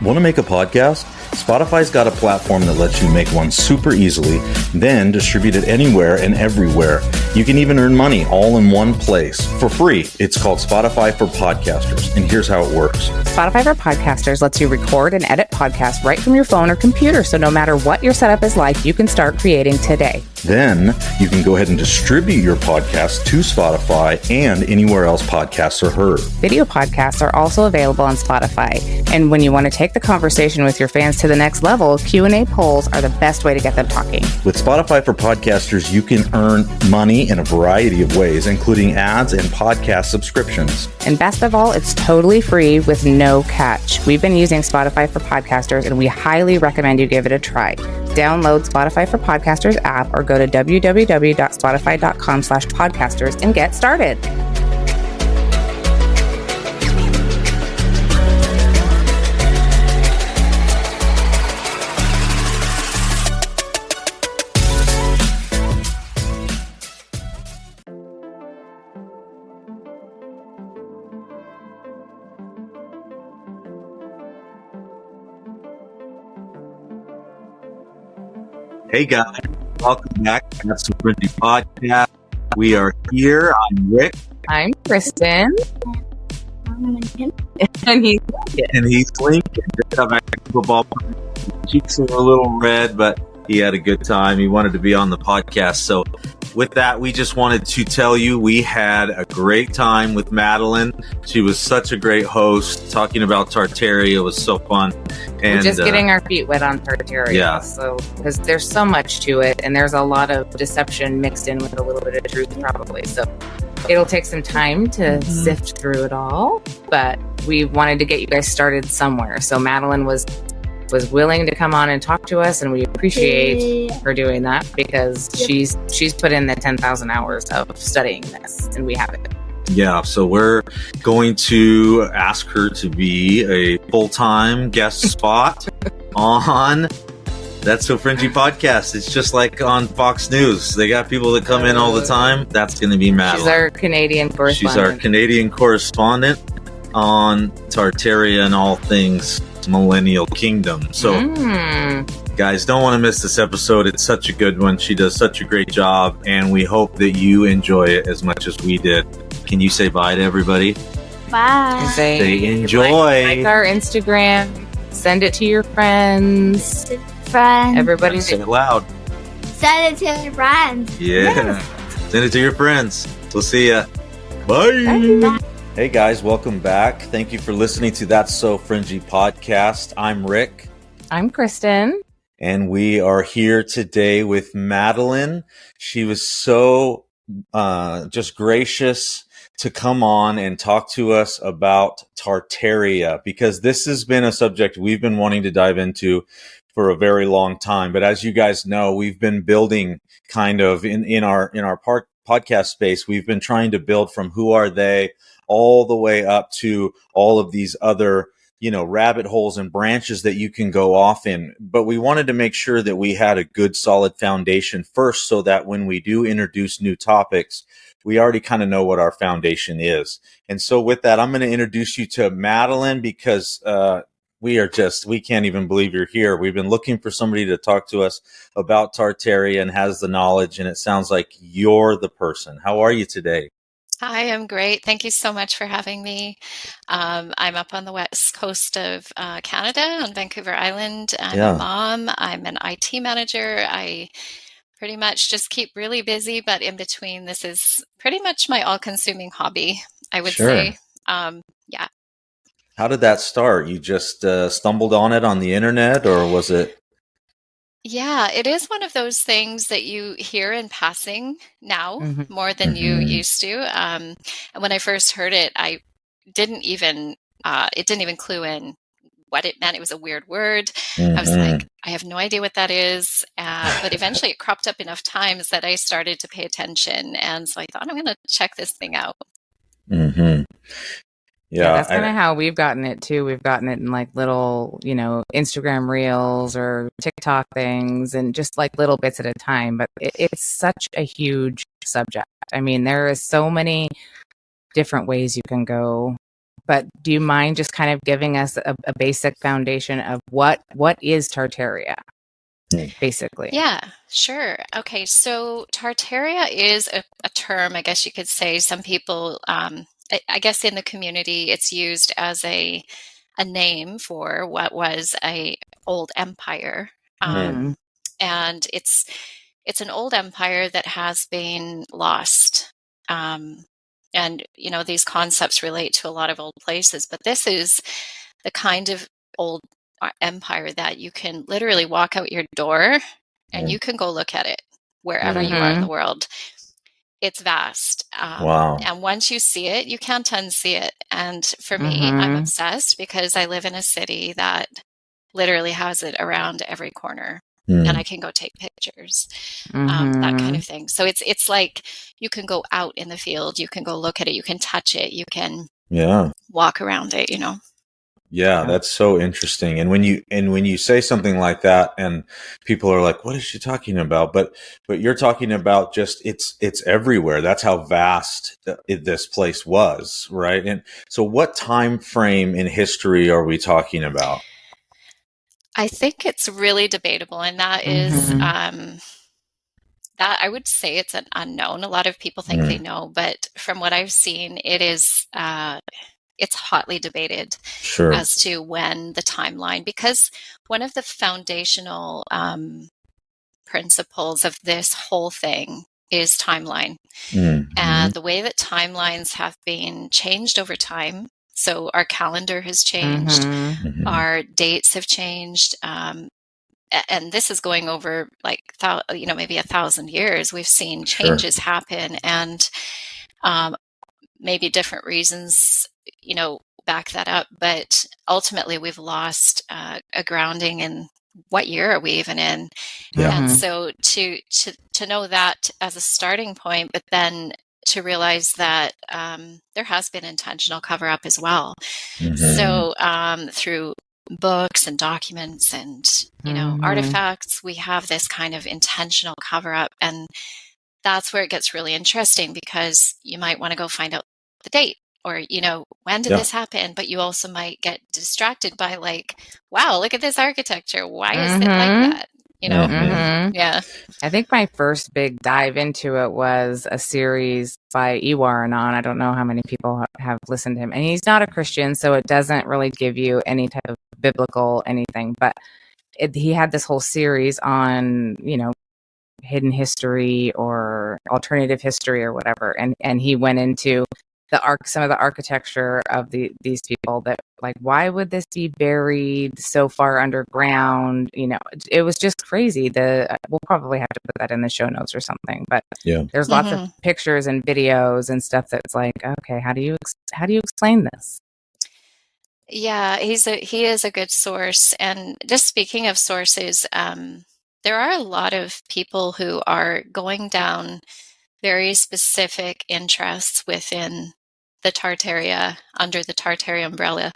Want to make a podcast? Spotify's got a platform that lets you make one super easily, then distribute it anywhere and everywhere. You can even earn money all in one place for free. It's called Spotify for Podcasters, and here's how it works. Spotify for Podcasters lets you record and edit podcasts right from your phone or computer, so no matter what your setup is like, you can start creating today. Then you can go ahead and distribute your podcast to Spotify and anywhere else podcasts are heard. Video podcasts are also available on Spotify. And when you want to take the conversation with your fans to the next level, Q&A polls are the best way to get them talking. With Spotify for Podcasters, you can earn money in a variety of ways, including ads and podcast subscriptions. And best of all, it's totally free with no catch. We've been using Spotify for Podcasters, and we highly recommend you give it a try. Download Spotify for Podcasters app or go to www.spotify.com/podcasters and get started. Hey guys, welcome back to the Fringy podcast. We are here. I'm Rick. I'm Kristen. And he's Lincoln. And he's Lincoln. Football. Cheeks are a little red, but he had a good time. He wanted to be on the podcast. So with that, we just wanted to tell you we had a great time with Madeline. She was such a great host, talking about Tartaria. It was so fun. And we're just getting our feet wet on Tartaria. Yeah. So, because there's so much to it, and there's a lot of deception mixed in with a little bit of truth, probably. So it'll take some time to sift through it all, but we wanted to get you guys started somewhere. So Madeline was willing to come on and talk to us, and we appreciate her doing that because she's put in the 10,000 hours of studying this, and we have it. Yeah, so we're going to ask her to be a full-time guest spot on That's So Fringy podcast. It's just like on Fox News. They got people that come in all the time. That's going to be Madeline. She's our Canadian correspondent. She's our Canadian correspondent on Tartaria and all things Millennial Kingdom. So, guys, don't want to miss this episode. It's such a good one. She does such a great job, and we hope that you enjoy it as much as we did. Can you say bye to everybody? Bye. Say enjoy. Like our Instagram. Send it to your friends. Everybody say it loud. Send it to your friends. Yeah. Send it to your friends. We'll see ya. Bye. Bye. Hey guys, welcome back. Thank you for listening to That's So Fringy podcast. I'm Rick. I'm Kristen. And we are here today with Madeline. She was so just gracious to come on and talk to us about Tartaria, because this has been a subject we've been wanting to dive into for a very long time. But as you guys know, we've been building kind of in our podcast space. We've been trying to build from who are they all the way up to all of these other, rabbit holes and branches that you can go off in. But we wanted to make sure that we had a good solid foundation first, so that when we do introduce new topics, we already kind of know what our foundation is. And so with that, I'm going to introduce you to Madeline, because we can't even believe you're here. We've been looking for somebody to talk to us about Tartaria and has the knowledge, and it sounds like you're the person. How are you today? Hi, I'm great. Thank you so much for having me. I'm up on the west coast of Canada, on Vancouver Island. I'm a mom. I'm an IT manager. I pretty much just keep really busy, but in between, this is pretty much my all-consuming hobby, I would say. Yeah. How did that start? You just stumbled on it on the internet, or was it? Yeah, it is one of those things that you hear in passing now more than you used to. And when I first heard it, I didn't even clue in what it meant. It was a weird word. I was like, I have no idea what that is. But eventually it cropped up enough times that I started to pay attention. And so I thought, I'm going to check this thing out. Yeah, that's kind of how we've gotten it too. We've gotten it in like little, Instagram reels or TikTok things, and just like little bits at a time. But it's such a huge subject. I mean, there is so many different ways you can go but do you mind just kind of giving us a basic foundation of what is Tartaria, basically? Yeah, sure. Okay, so Tartaria is a term, I guess you could say. Some people, I guess in the community, it's used as a name for what was a old empire. And it's an old empire that has been lost. And, these concepts relate to a lot of old places, but this is the kind of old empire that you can literally walk out your door and you can go look at it wherever you are in the world. It's vast. Wow. And once you see it, you can't unsee it. And for me, I'm obsessed because I live in a city that literally has it around every corner. And I can go take pictures, that kind of thing. So it's like you can go out in the field, you can go look at it, you can touch it, you can walk around it, Yeah, that's so interesting. And when you say something like that, and people are like, "What is she talking about?" But you're talking about just it's everywhere. That's how vast this place was, right? And so, what time frame in history are we talking about? I think it's really debatable, and that is that I would say it's an unknown. A lot of people think they know, but from what I've seen, it is it's hotly debated as to when the timeline, because one of the foundational principles of this whole thing is timeline. And the way that timelines have been changed over time. So our calendar has changed, our dates have changed, and this is going over like maybe 1,000 years. We've seen changes happen, and maybe different reasons, back that up. But ultimately, we've lost a grounding in what year are we even in, and so to know that as a starting point, but then to realize that there has been intentional cover up as well. So through books and documents and artifacts, we have this kind of intentional cover up, and that's where it gets really interesting, because you might want to go find out the date, or when did this happen, but you also might get distracted by like, wow, look at this architecture, why is it like that? Yeah. I think my first big dive into it was a series by Ewar Anon. I don't know how many people have listened to him, and he's not a Christian, so it doesn't really give you any type of biblical anything, but he had this whole series on hidden history or alternative history or whatever, and he went into some of the architecture of these people, that like, why would this be buried so far underground? It was just crazy. We'll probably have to put that in the show notes or something, but there's lots of pictures and videos and stuff that's like, okay, how do you explain this? Yeah, he is a good source. And just speaking of sources, there are a lot of people who are going down very specific interests within the Tartaria, under the Tartaria umbrella.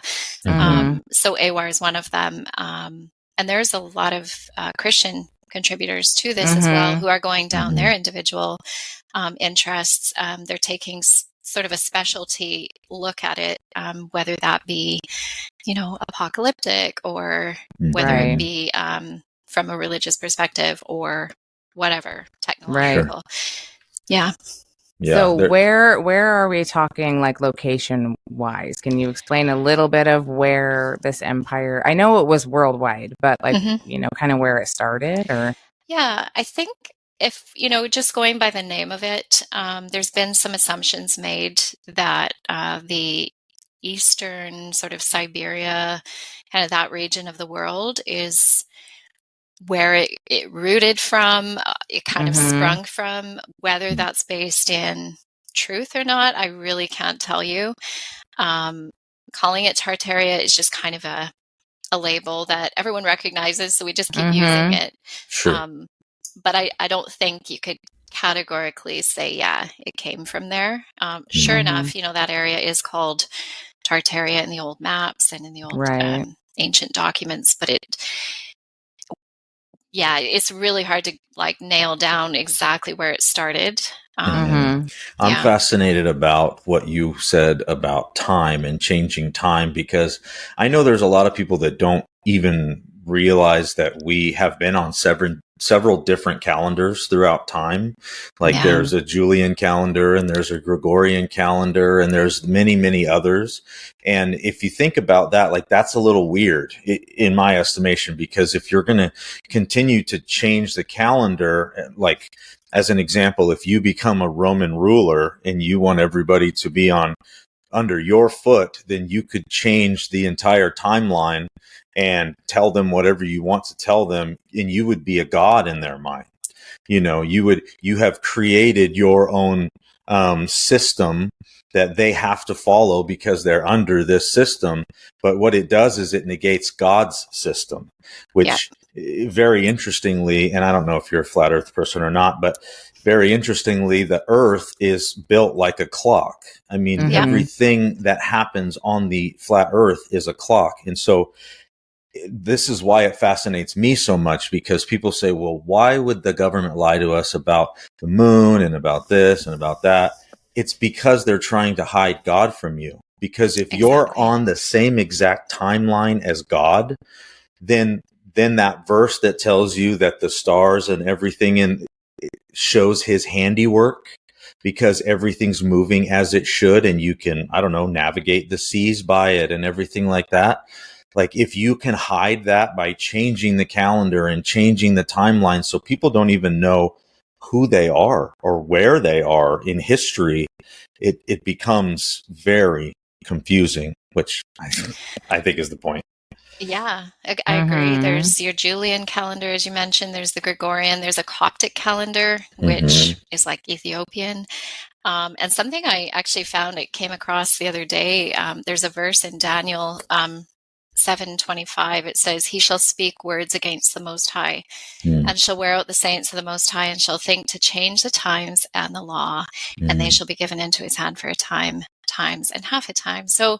So Awar is one of them. And there's a lot of Christian contributors to this as well, who are going down their individual interests. They're taking sort of a specialty look at it, whether that be, apocalyptic, or whether it be from a religious perspective, or whatever, technological. Yeah. So where are we talking, like, location wise? Can you explain a little bit of where this empire? I know it was worldwide, but like kind of where it started, or I think if just going by the name of it, there's been some assumptions made that the eastern sort of Siberia, kind of that region of the world, is where it rooted from, it kind of sprung from. Whether that's based in truth or not, I really can't tell you. Calling it Tartaria is just kind of a label that everyone recognizes, so we just keep using it. But I don't think you could categorically say, it came from there. Sure enough, that area is called Tartaria in the old maps and in the old ancient documents, but it's really hard to like nail down exactly where it started. I'm fascinated about what you said about time and changing time, because I know there's a lot of people that don't even realize that we have been on several different calendars throughout time. Like there's a Julian calendar and there's a Gregorian calendar and there's many, many others. And if you think about that, like that's a little weird in my estimation, because if you're going to continue to change the calendar, like as an example, if you become a Roman ruler and you want everybody to be under your foot, then you could change the entire timeline and tell them whatever you want to tell them, and you would be a god in their mind. You have created your own system that they have to follow because they're under this system. But what it does is it negates God's system, which very interestingly, and I don't know if you're a flat earth person or not, but very interestingly, the earth is built like a clock. I mean, everything that happens on the flat earth is a clock. And so this is why it fascinates me so much, because people say, well, why would the government lie to us about the moon and about this and about that? It's because they're trying to hide God from you. Because if you're on the same exact timeline as God, then that verse that tells you that the stars and everything shows his handiwork, because everything's moving as it should, and you can, I don't know, navigate the seas by it and everything like that. Like if you can hide that by changing the calendar and changing the timeline so people don't even know who they are or where they are in history, it becomes very confusing, which I think is the point. Yeah, I agree. There's your Julian calendar, as you mentioned. There's the Gregorian. There's a Coptic calendar, which is like Ethiopian. And something I actually found, it came across the other day. There's a verse in Daniel 7:25. It says, "He shall speak words against the Most High, and shall wear out the saints of the Most High, and shall think to change the times and the law, and they shall be given into his hand for a time, times, and half a time." So,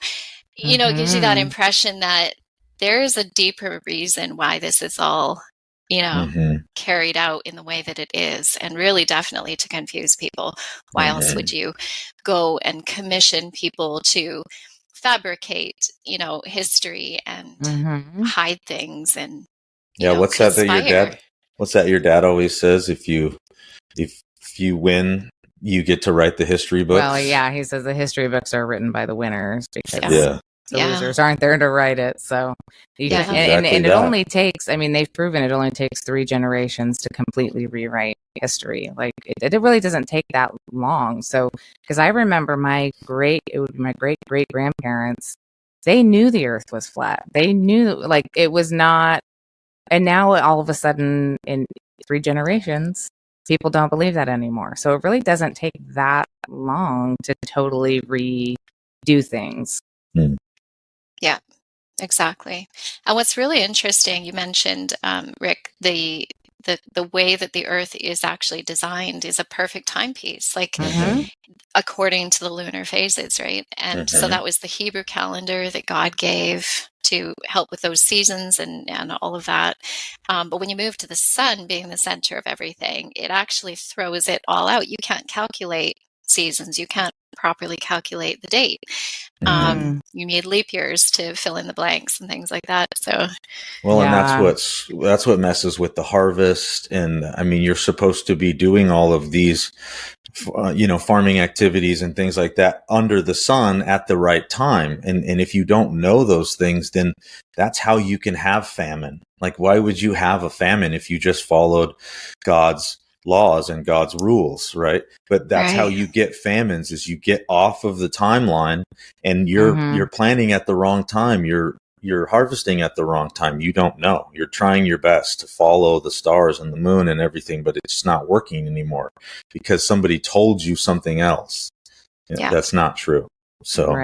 it gives you that impression that there is a deeper reason why this is all, carried out in the way that it is, and really definitely to confuse people. Why else would you go and commission people to fabricate, history and hide things and what's conspire. that your dad always says? If you win, you get to write the history books. Well, yeah, he says the history books are written by the winners, because the losers aren't there to write it. So and it only takes, they've proven it only takes 3 generations to completely rewrite history. Like it really doesn't take that long. So, because I remember my great grandparents, they knew the earth was flat. They knew like it was not. And now all of a sudden in 3 generations, people don't believe that anymore. So it really doesn't take that long to totally redo things. Yeah, exactly. And what's really interesting, you mentioned, Rick, the way that the earth is actually designed is a perfect timepiece, like according to the lunar phases, right? And so that was the Hebrew calendar that God gave to help with those seasons and all of that. But when you move to the sun being the center of everything, it actually throws it all out. You can't calculate seasons. You can't properly calculate the date. You need leap years to fill in the blanks and things like that. So, and that's what messes with the harvest. And you're supposed to be doing all of these, farming activities and things like that under the sun at the right time. And if you don't know those things, then that's how you can have famine. Like, why would you have a famine if you just followed God's laws and God's rules, right? But that's how you get famines, is you get off of the timeline and you're planting at the wrong time. You're harvesting at the wrong time. You don't know. You're trying your best to follow the stars and the moon and everything, but it's not working anymore because somebody told you something else. That's not true. So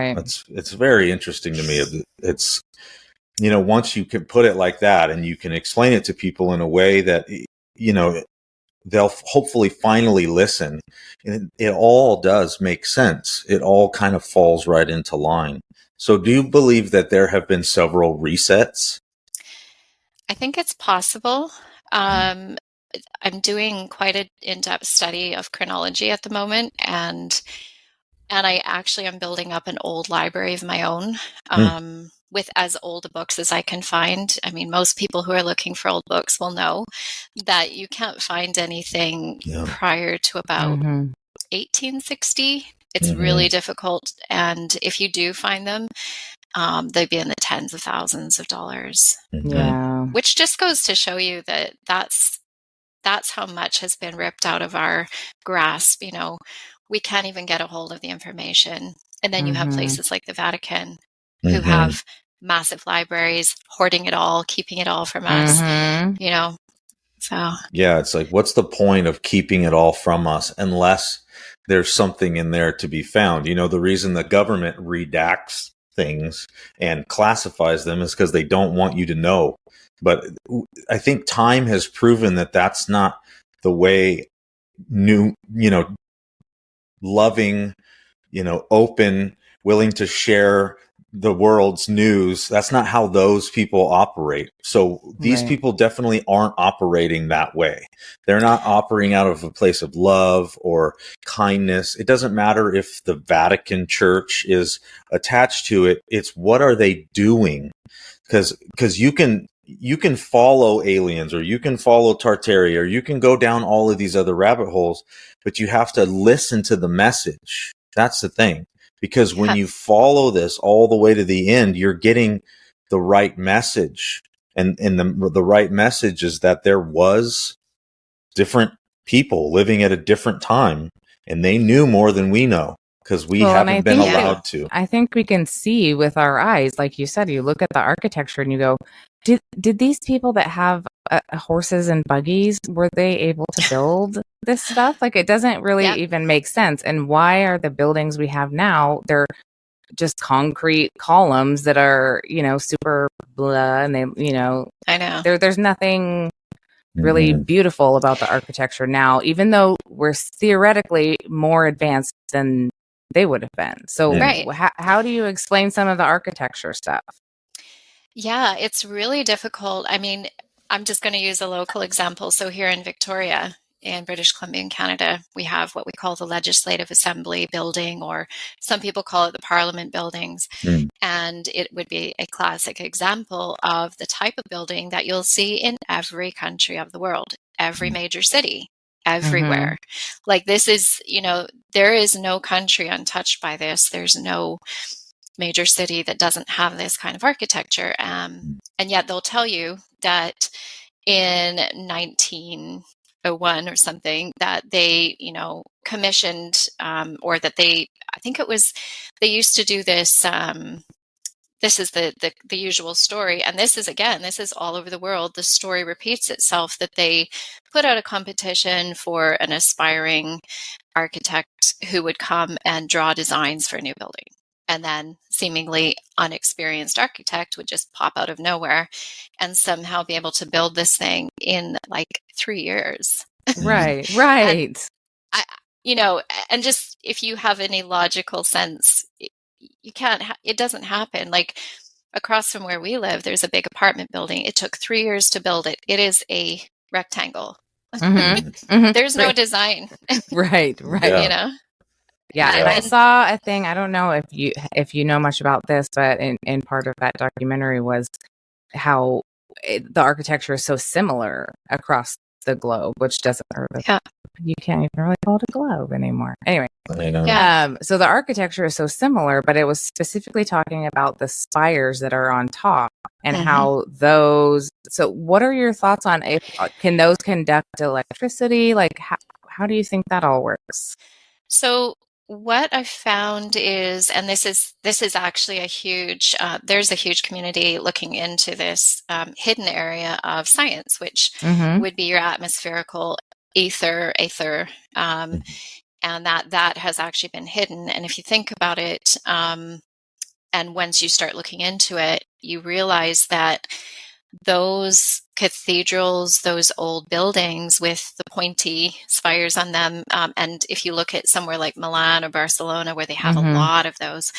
it's very interesting to me. It's, once you can put it like that and you can explain it to people in a way that, they'll hopefully finally listen. And it all does make sense. It all kind of falls right into line. So do you believe that there have been several resets? I think it's possible. I'm doing quite an in-depth study of chronology at the moment, and I actually am building up an old library of my own, with as old books as I can find. I mean, most people who are looking for old books will know that you can't find anything prior to about 1860. It's really difficult. And if you do find them, they'd be in the tens of thousands of dollars. Yeah. Which just goes to show you that that's how much has been ripped out of our grasp. You know, we can't even get a hold of the information. And then you have places like the Vatican who have massive libraries, hoarding it all, keeping it all from us, you know. So yeah, it's like, what's the point of keeping it all from us unless there's something in there to be found? You know, the reason the government redacts things and classifies them is because they don't want you to know. But I think time has proven that that's not the way loving, open, willing to share the world's news. That's not how those people operate. So these people definitely aren't operating that way. They're not operating out of a place of love or kindness. It doesn't matter if the Vatican Church is attached to it. It's what are they doing? Because you can follow aliens, or you can follow Tartaria, or you can go down all of these other rabbit holes, but you have to listen to the message. That's the thing. Because when you follow this all the way to the end, you're getting the right message. And the right message is that there was different people living at a different time, and they knew more than we know because we haven't been allowed to. I think we can see with our eyes, like you said, you look at the architecture and you go, did these people that have horses and buggies, were they able to build this stuff? Like, it doesn't really even make sense. And why are the buildings we have now, they're just concrete columns that are, super blah, and they, I know there's nothing really beautiful about the architecture now, even though we're theoretically more advanced than they would have been. So how do you explain some of the architecture stuff? Yeah, it's really difficult. I mean, I'm just going to use a local example. So here in Victoria, in British Columbia in Canada, we have what we call the Legislative Assembly building, or some people call it the Parliament buildings. And it would be a classic example of the type of building that you'll see in every country of the world, every major city, everywhere. Like, this is, there is no country untouched by this. There's no major city that doesn't have this kind of architecture. And yet they'll tell you that in 1901 or something that they, commissioned, or that they used to do this. This is the usual story. And this is all over the world. The story repeats itself, that they put out a competition for an aspiring architect who would come and draw designs for a new building. And then seemingly unexperienced architect would just pop out of nowhere and somehow be able to build this thing in like 3 years. Right. And and just, if you have any logical sense, you can't, it doesn't happen. Like, across from where we live, there's a big apartment building. It took 3 years to build it. It is a rectangle. There's no design. Right. Yeah, and I saw a thing. I don't know if you know much about this, but in part of that documentary was how the architecture is so similar across the globe, which doesn't you can't even really call it a globe anymore. Anyway, so the architecture is so similar, but it was specifically talking about the spires that are on top and how those. So, what are your thoughts on can those conduct electricity? Like, how do you think that all works? So, what I found is, and this is actually a huge, there's a huge community looking into this hidden area of science, which would be your atmospherical aether, and that has actually been hidden. And if you think about it, and once you start looking into it, you realize that those cathedrals, those old buildings with the pointy spires on them, and if you look at somewhere like Milan or Barcelona, where they have a lot of those,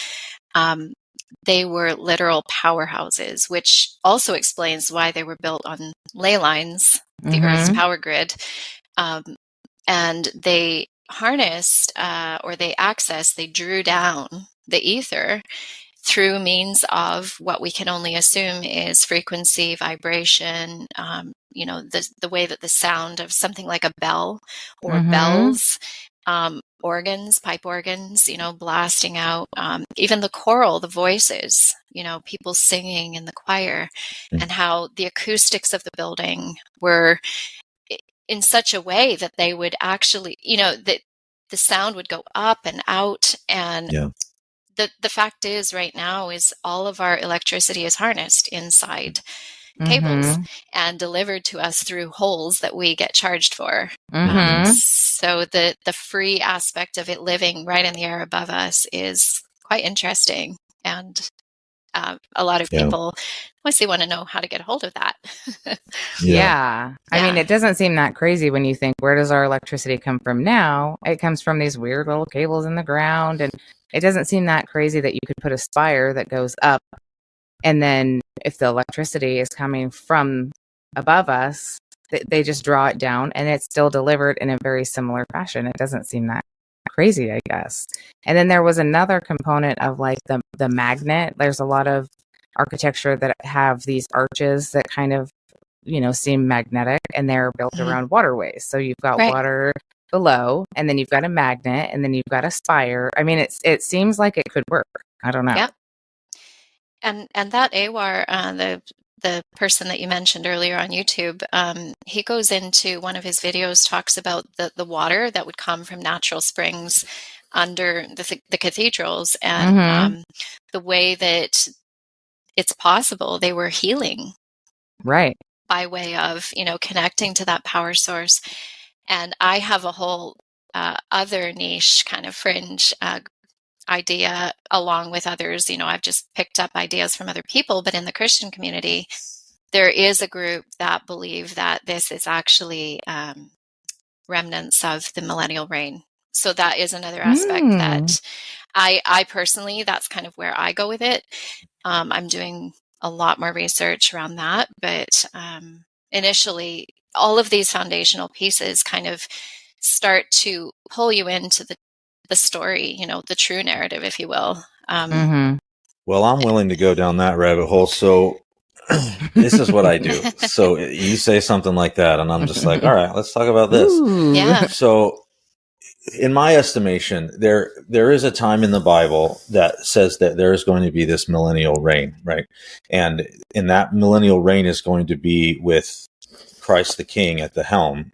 they were literal powerhouses, which also explains why they were built on ley lines the Earth's power grid. And they harnessed they drew down the ether through means of what we can only assume is frequency, vibration, the way that the sound of something like a bell or bells, organs, pipe organs, blasting out, even the choral, the voices, people singing in the choir, and how the acoustics of the building were in such a way that they would actually, that the sound would go up and out. And the fact is right now is all of our electricity is harnessed inside cables and delivered to us through holes that we get charged for. So the free aspect of it living right in the air above us is quite interesting. And a lot of people mostly want to know how to get a hold of that. I mean, it doesn't seem that crazy when you think, where does our electricity come from now? It comes from these weird little cables in the ground. And it doesn't seem that crazy that you could put a spire that goes up. And then if the electricity is coming from above us, they just draw it down and it's still delivered in a very similar fashion. It doesn't seem that crazy, I guess. And then there was another component of like the magnet. There's a lot of architecture that have these arches that kind of, seem magnetic, and they're built around waterways. So you've got water below, and then you've got a magnet, and then you've got a spire. I mean, it seems like it could work. I don't know. Yep. And that Awar, the person that you mentioned earlier on YouTube, he goes into one of his videos, talks about the water that would come from natural springs under the cathedrals, and the way that it's possible they were healing, right, by way of connecting to that power source. And I have a whole other niche kind of fringe idea along with others. I've just picked up ideas from other people, but in the Christian community, there is a group that believe that this is actually remnants of the millennial reign. So that is another aspect that I personally, that's kind of where I go with it. I'm doing a lot more research around that, but initially, all of these foundational pieces kind of start to pull you into the story, the true narrative, if you will. Well, I'm willing to go down that rabbit hole. So this is what I do. So you say something like that, and I'm just like, all right, let's talk about this. Yeah. So in my estimation, there is a time in the Bible that says that there is going to be this millennial reign, right? And in that millennial reign is going to be with Christ the King at the helm.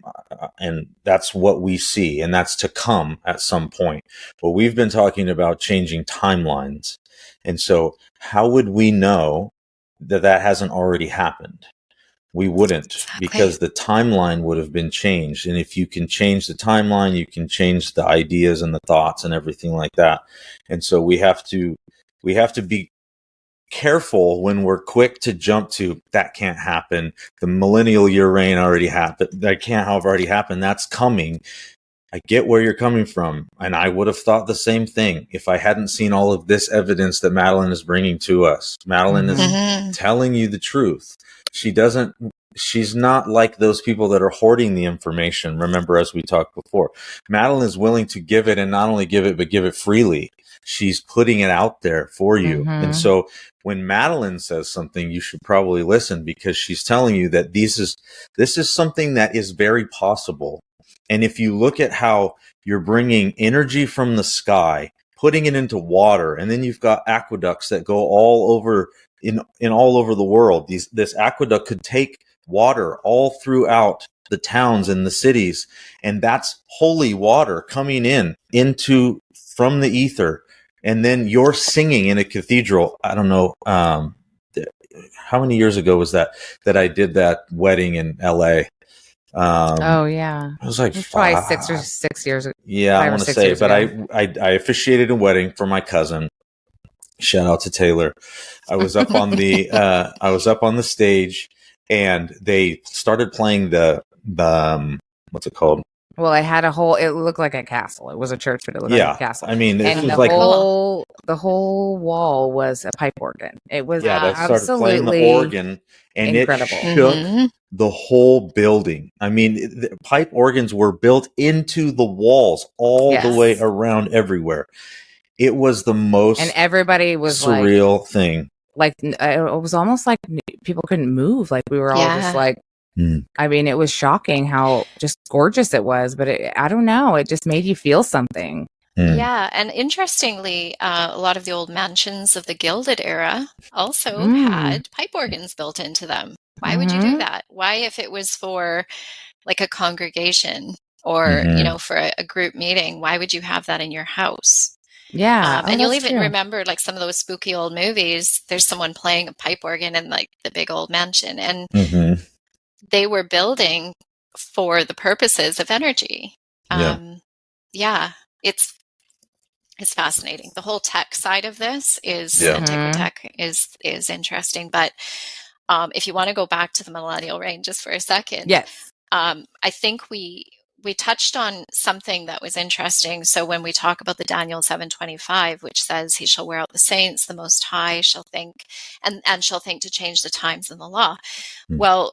And that's what we see. And that's to come at some point. But we've been talking about changing timelines. And so how would we know that hasn't already happened? We wouldn't, because the timeline would have been changed. And if you can change the timeline, you can change the ideas and the thoughts and everything like that. And so we have to be careful when we're quick to jump to that can't happen. The millennial year reign already happened. That can't have already happened. That's coming. I get where you're coming from. And I would have thought the same thing if I hadn't seen all of this evidence that Madeline is bringing to us. Madeline is telling you the truth. She's not like those people that are hoarding the information. Remember, as we talked before, Madeline is willing to give it, and not only give it, but give it freely. She's putting it out there for you. And so when Madeline says something, you should probably listen, because she's telling you that this is something that is very possible. And if you look at how you're bringing energy from the sky, putting it into water, and then you've got aqueducts that go all over in all over the world. This aqueduct could take water all throughout the towns and the cities, and that's holy water coming into from the ether. And then you're singing in a cathedral. I don't know how many years ago was that I did that wedding in LA. It was like probably 6 years ago. Yeah, I want to say, but I officiated a wedding for my cousin. Shout out to Taylor. I was up on the stage, and they started playing the what's it called? Well, it looked like a castle. It was a church, but it looked like a castle. I mean, and the whole wall was a pipe organ. It was they absolutely started playing the organ, and incredible. It shook the whole building. I mean, the pipe organs were built into the walls all the way around everywhere. It was the most and everybody was surreal thing. Like it was almost like people couldn't move. Like we were all just like. I mean, it was shocking how just gorgeous it was, but I don't know. It just made you feel something. Yeah, and interestingly, a lot of the old mansions of the Gilded era also had pipe organs built into them. Why would you do that? Why, if it was for like a congregation or, for a group meeting, why would you have that in your house? Yeah. And you'll even remember like some of those spooky old movies, there's someone playing a pipe organ in like the big old mansion. And they were building for the purposes of energy. It's fascinating. The whole tech side of this is tech is interesting. But if you want to go back to the millennial reign just for a second, I think we touched on something that was interesting. So when we talk about the Daniel 7:25, which says, "He shall wear out the saints, the Most High shall think, and shall think to change the times and the law." Well,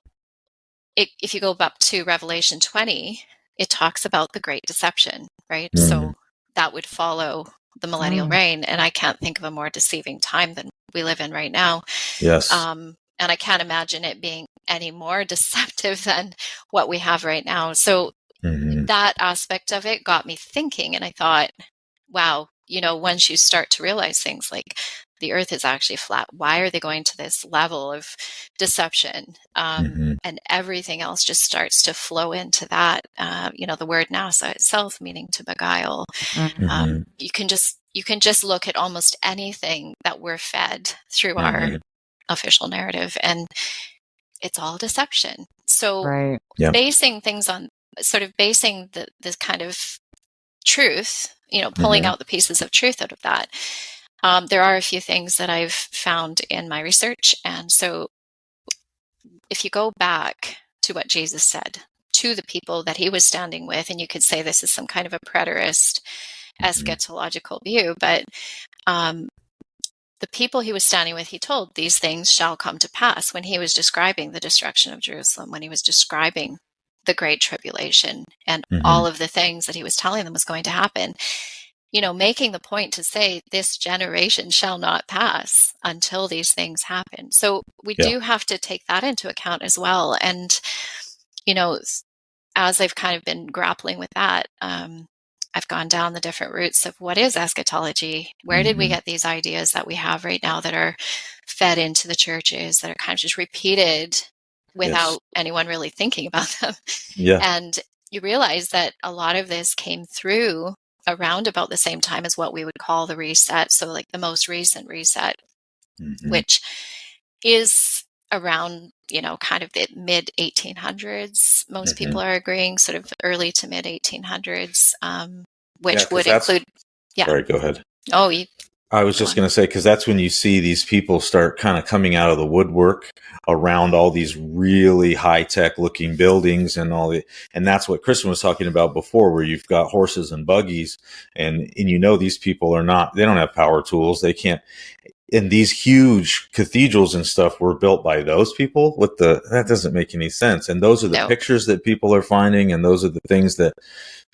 if you go up to Revelation 20, it talks about the great deception, right? So that would follow the millennial reign. And I can't think of a more deceiving time than we live in right now. Yes. And I can't imagine it being any more deceptive than what we have right now. So that aspect of it got me thinking. And I thought, wow, once you start to realize things like the earth is actually flat, why are they going to this level of deception? And everything else just starts to flow into that. The word NASA itself meaning to beguile. You can just look at almost anything that we're fed through our official narrative, and it's all deception. So basing things on basing this kind of truth, pulling out the pieces of truth out of that. There are a few things that I've found in my research. And so if you go back to what Jesus said to the people that he was standing with, and you could say this is some kind of a preterist eschatological view, but the people he was standing with, he told these things shall come to pass when he was describing the destruction of Jerusalem, when he was describing the Great Tribulation and all of the things that he was telling them was going to happen. Making the point to say this generation shall not pass until these things happen. So we do have to take that into account as well. And, as I've kind of been grappling with that, I've gone down the different routes of what is eschatology? Where did we get these ideas that we have right now that are fed into the churches, that are kind of just repeated without anyone really thinking about them? And you realize that a lot of this came through around about the same time as what we would call the reset. So like the most recent reset, which is around, kind of the mid 1800s. Most people are agreeing sort of early to mid 1800s, which would include, Sorry, go ahead. Oh, I was just going to say, because that's when you see these people start kind of coming out of the woodwork around all these really high-tech looking buildings and and that's what Kristen was talking about before, where you've got horses and buggies, and these people they don't have power tools. They can't, and these huge cathedrals and stuff were built by those people that doesn't make any sense. And those are the pictures that people are finding, and those are the things that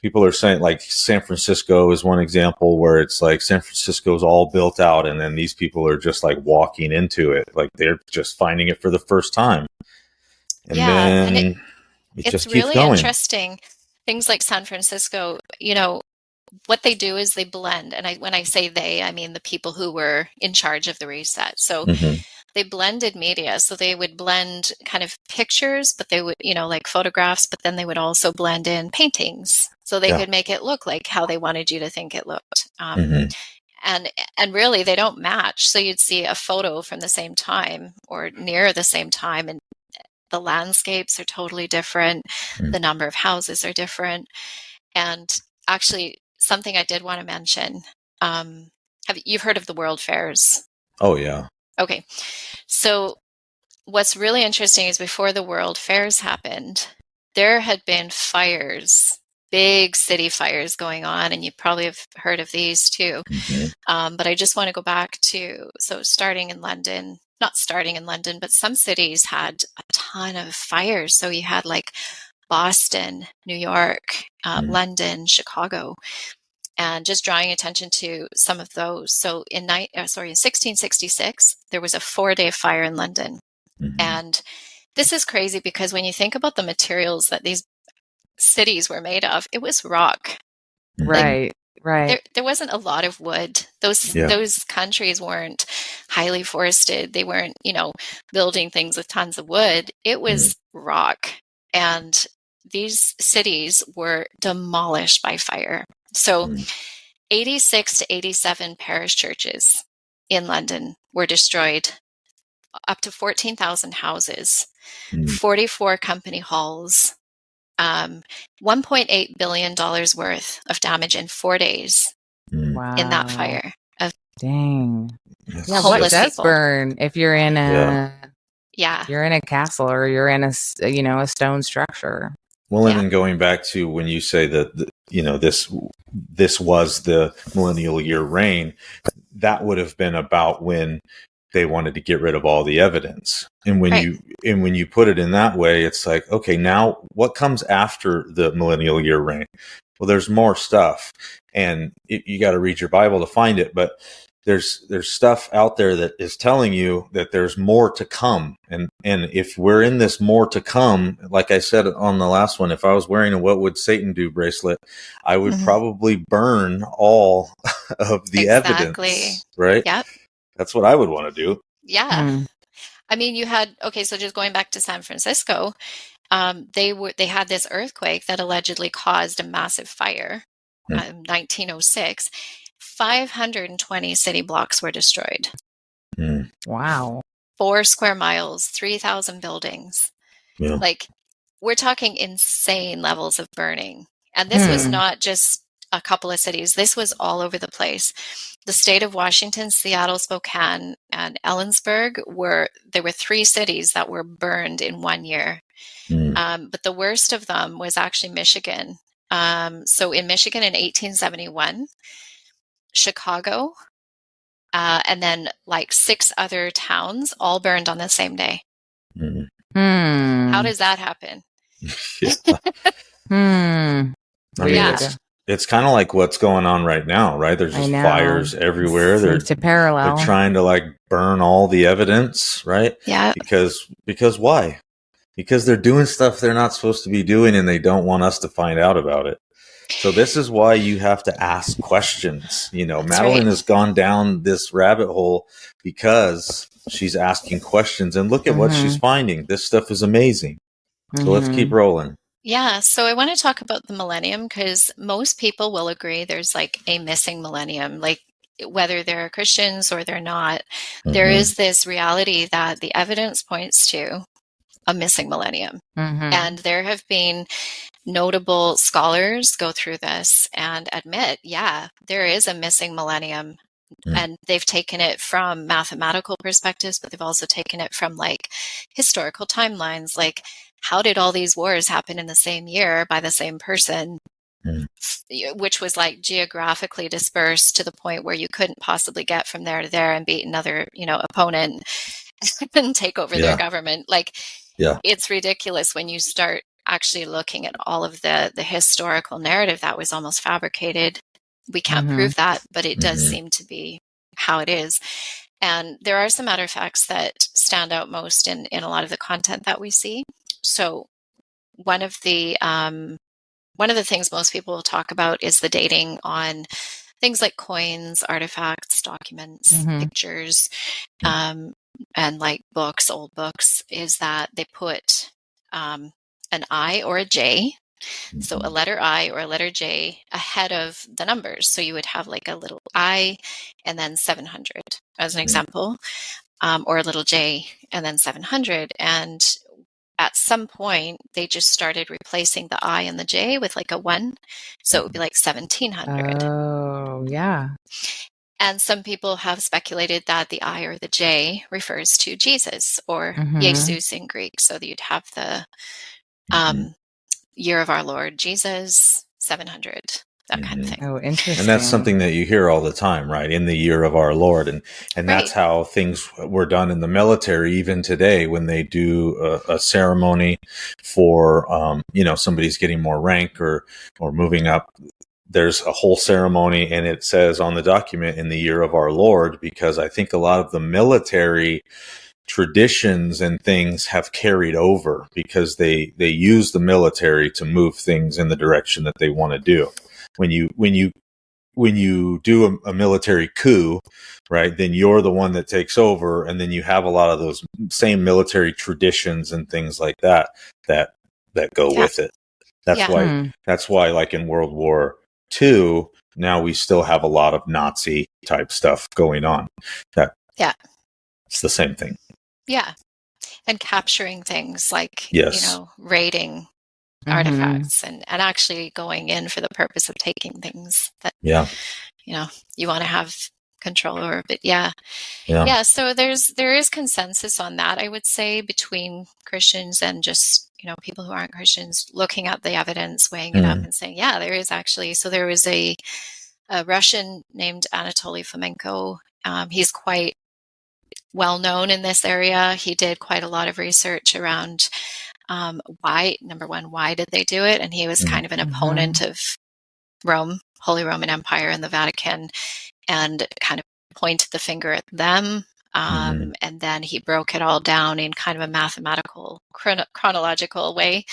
people are saying. Like San Francisco is one example where it's like San Francisco's all built out, and then these people are just like walking into it, like they're just finding it for the first time. And then it just keeps really interesting. Things like San Francisco, what they do is they blend. And when I say they, I mean the people who were in charge of the reset. So they blended media. So they would blend kind of pictures, but they would, like photographs, but then they would also blend in paintings. So they could make it look like how they wanted you to think it looked. And really they don't match. So you'd see a photo from the same time or near the same time, and the landscapes are totally different. The number of houses are different. And actually, something I did want to mention, you've heard of the World Fairs? Oh, yeah. Okay. So what's really interesting is before the World Fairs happened, there had been fires big city fires going on, and you probably have heard of these too. But I just want to go back to, so starting in London, not starting in London, but some cities had a ton of fires. So you had like Boston, New York, London, Chicago, and just drawing attention to some of those. So in 1666, there was a 4-day fire in London. And this is crazy because when you think about the materials that these cities were made of, it was rock. Right. Right. There wasn't a lot of wood. Those countries weren't highly forested. They weren't, building things with tons of wood. It was rock. And these cities were demolished by fire. So 86 to 87 parish churches in London were destroyed, up to 14,000 houses, 44 company halls, $1.8 billion worth of damage in 4 days in that fire. Dang. Yeah, what does people burn if you're in a you're in a castle or you're in a stone structure? Well, and then going back to when you say that this was the millennial year reign, that would have been about when they wanted to get rid of all the evidence. And when you put it in that way, it's like, okay, now what comes after the millennial year reign? Well, there's more stuff, and you got to read your Bible to find it. But there's stuff out there that is telling you that there's more to come. And if we're in this more to come, like I said on the last one, if I was wearing a "What Would Satan Do" bracelet, I would probably burn all of the evidence. Right? Yep. That's what I would want to do. Yeah. I mean, you had, so just going back to San Francisco, they had this earthquake that allegedly caused a massive fire in 1906. 520 city blocks were destroyed. Wow. 4 square miles, 3,000 buildings. Yeah. Like, we're talking insane levels of burning. And this was not just a couple of cities. This was all over the place. The state of Washington, Seattle, Spokane, and Ellensburg there were 3 cities that were burned in 1 year. But the worst of them was actually Michigan. So in Michigan in 1871, Chicago, and then like 6 other towns all burned on the same day. How does that happen? I mean, it's kind of like what's going on right now, right? There's just fires everywhere. They're trying to like burn all the evidence, right? Yeah. Because why? Because they're doing stuff they're not supposed to be doing, and they don't want us to find out about it. So this is why you have to ask questions. Madeline has gone down this rabbit hole because she's asking questions, and look at what she's finding. This stuff is amazing. So let's keep rolling. Yeah, so I want to talk about the millennium because most people will agree there's like a missing millennium, like whether they're Christians or they're not. There is this reality that the evidence points to a missing millennium. And there have been notable scholars go through this and admit, there is a missing millennium. And they've taken it from mathematical perspectives, but they've also taken it from like historical timelines, like how did all these wars happen in the same year by the same person, which was like geographically dispersed to the point where you couldn't possibly get from there to there and beat another, opponent and take over their government. Like, it's ridiculous when you start actually looking at all of the historical narrative that was almost fabricated. We can't prove that, but it does seem to be how it is. And there are some artifacts that stand out most in a lot of the content that we see. So one of the things most people will talk about is the dating on things like coins, artifacts, documents, pictures, and like books, old books, is that they put an I or a J, so a letter I or a letter J ahead of the numbers. So you would have like a little I and then 700 as an example, or a little J and then 700. And at some point, they just started replacing the I and the J with like a 1. So it would be like 1700. Oh, yeah. And some people have speculated that the I or the J refers to Jesus or Jesus in Greek. So that you'd have the year of our Lord Jesus, 700, that kind of thing. Oh, interesting. And that's something that you hear all the time, right? In the year of our Lord. And that's Right. how things were done in the military, even today, when they do a ceremony for, somebody's getting more rank or moving up. There's a whole ceremony, and it says on the document, in the year of our Lord, because I think a lot of the military traditions and things have carried over because they use the military to move things in the direction that they want to do. When you do a military coup, right, then you're the one that takes over, and then you have a lot of those same military traditions and things like that go with it. That's why like in World War II, now we still have a lot of Nazi type stuff going on. It's the same thing. Yeah. And capturing things like, yes. raiding artifacts and actually going in for the purpose of taking things that, you want to have control over. But so there is consensus on that, I would say, between Christians and just, people who aren't Christians, looking at the evidence, weighing it up and saying, there is actually. So there was a Russian named Anatoly Fomenko. He's quite well known in this area. He did quite a lot of research around why did they do it? And he was kind of an opponent of Rome, Holy Roman Empire, and the Vatican, and kind of pointed the finger at them. And then he broke it all down in kind of a mathematical, chronological way.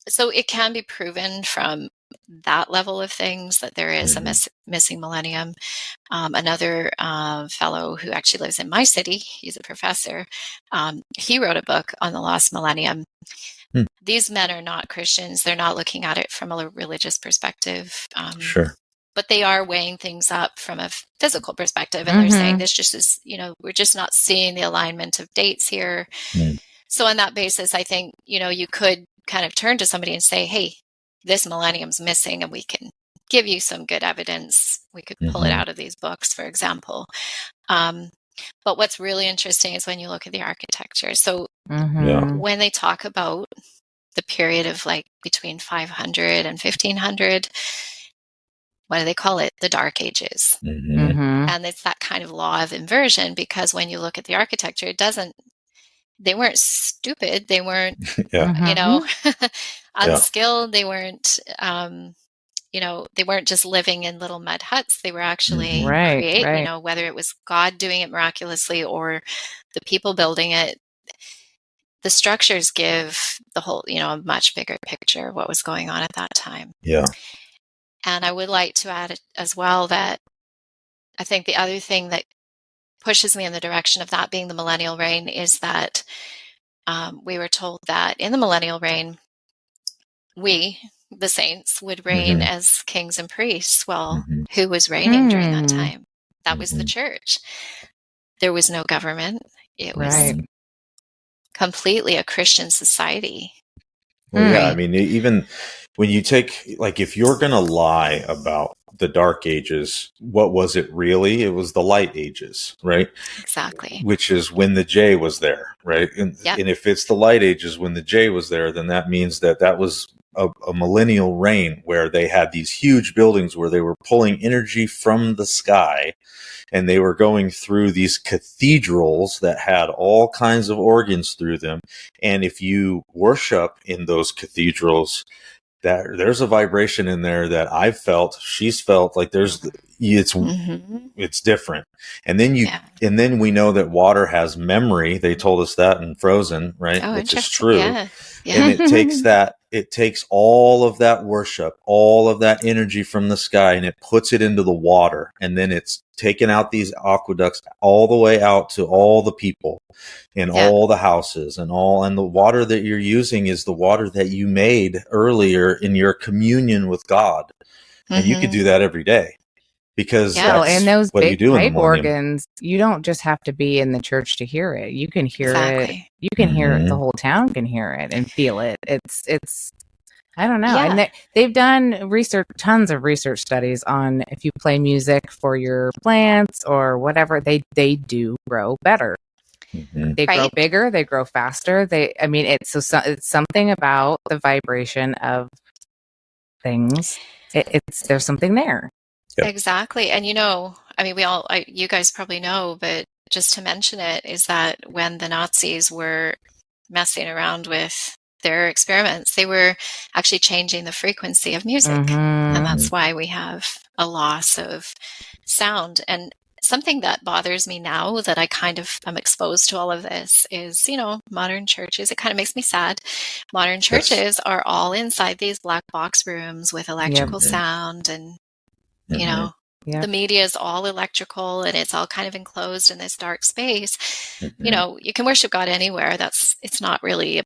So it can be proven from that level of things that there is a missing millennium. Another fellow who actually lives in my city, he's a professor, he wrote a book on the lost millennium. These men are not Christians. They're not looking at it from a religious perspective. Sure. But they are weighing things up from a physical perspective. And they're saying this just is, we're just not seeing the alignment of dates here. So on that basis, I think, you could kind of turn to somebody and say, hey, this millennium's missing, and we can give you some good evidence. We could pull it out of these books, for example. But what's really interesting is when you look at the architecture. So when they talk about the period of like between 500 and 1500, what do they call it? The Dark Ages. And it's that kind of law of inversion, because when you look at the architecture, they weren't stupid. They weren't, unskilled. They weren't, they weren't just living in little mud huts. They were actually whether it was God doing it miraculously or the people building it. The structures give the whole, a much bigger picture of what was going on at that time. Yeah. And I would like to add as well that I think the other thing that pushes me in the direction of that being the millennial reign is that we were told that in the millennial reign, we, the saints, would reign as kings and priests. Well, who was reigning during that time? That was the church. There was no government. It was completely a Christian society. Well, yeah, I mean, even when you take, like, if you're going to lie about the Dark Ages, what was it really? It was the Light Ages, right? Exactly. Which is when the J was there, right? And if it's the Light Ages when the J was there, then that means that was a millennial reign where they had these huge buildings where they were pulling energy from the sky, and they were going through these cathedrals that had all kinds of organs through them. And if you worship in those cathedrals, there's a vibration in there that I've felt, she's felt, like it's different. And then and then we know that water has memory. They told us that in Frozen, right? Which is true. And it takes all of that worship, all of that energy from the sky, and it puts it into the water. And then it's taken out these aqueducts all the way out to all the people in all the houses and the water that you're using is the water that you made earlier in your communion with God. And you could do that every day. Because that's those what big you do in pipe the millennium. organs, you don't just have to be in the church to hear it. You can hear it. You can hear it. The whole town can hear it and feel it. It's I don't know. Yeah. And they've done tons of research studies on if you play music for your plants or whatever, they do grow better. They grow bigger. They grow faster. It's something about the vibration of things, there's something there. Yep. Exactly. And you guys probably know, but just to mention it, is that when the Nazis were messing around with their experiments, they were actually changing the frequency of music. And that's why we have a loss of sound. And something that bothers me now that I kind of am exposed to all of this is, modern churches. It kind of makes me sad. Modern churches are all inside these black box rooms with electrical sound, and, the media is all electrical, and it's all kind of enclosed in this dark space. You can worship God anywhere. It's not really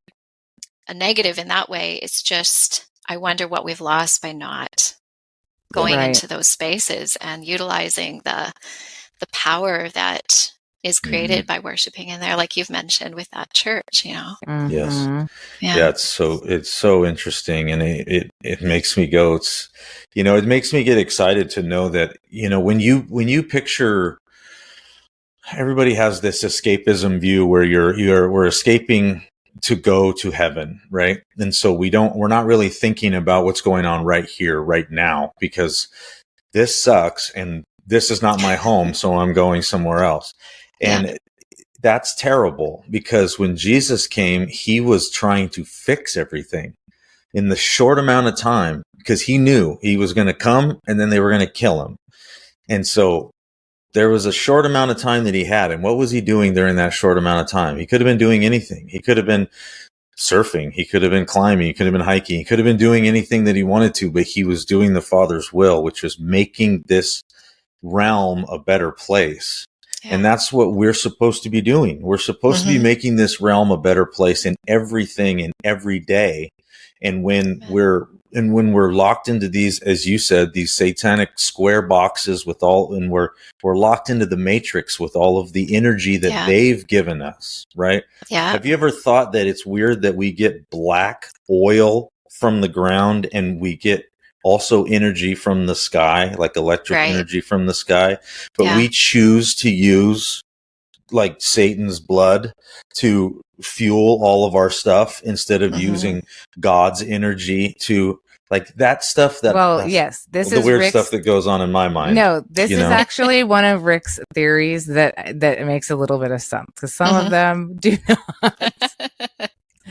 a negative in that way. It's just, I wonder what we've lost by not going into those spaces and utilizing the power that is created by worshiping in there, like you've mentioned with that church, Yes. Yeah, it's so interesting, and it makes me go, it makes me get excited to know that, when you picture, everybody has this escapism view where we're escaping to go to heaven, right? And so we're not really thinking about what's going on right here, right now, because this sucks and this is not my home, so I'm going somewhere else. And that's terrible, because when Jesus came, he was trying to fix everything in the short amount of time, because he knew he was going to come and then they were going to kill him. And so there was a short amount of time that he had. And what was he doing during that short amount of time? He could have been doing anything. He could have been surfing. He could have been climbing. He could have been hiking. He could have been doing anything that he wanted to, but he was doing the Father's will, which was making this realm a better place. And that's what we're supposed to be doing. We're supposed to be making this realm a better place in everything and every day. And when we're locked into these, as you said, these satanic square boxes and we're locked into the matrix with all of the energy that they've given us, right? Yeah. Have you ever thought that it's weird that we get black oil from the ground and we get also energy from the sky, like electric energy from the sky, but we choose to use like Satan's blood to fuel all of our stuff instead of using God's energy to, like, that stuff this is the weird stuff that goes on in my mind. No, this is actually one of Rick's theories that makes a little bit of sense, because some of them do not.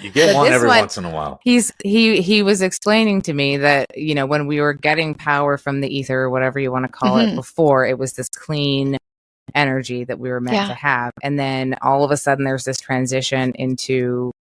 You get one every once in a while. He was explaining to me that, when we were getting power from the ether, or whatever you want to call it, before, it was this clean energy that we were meant to have. And then all of a sudden there's this transition into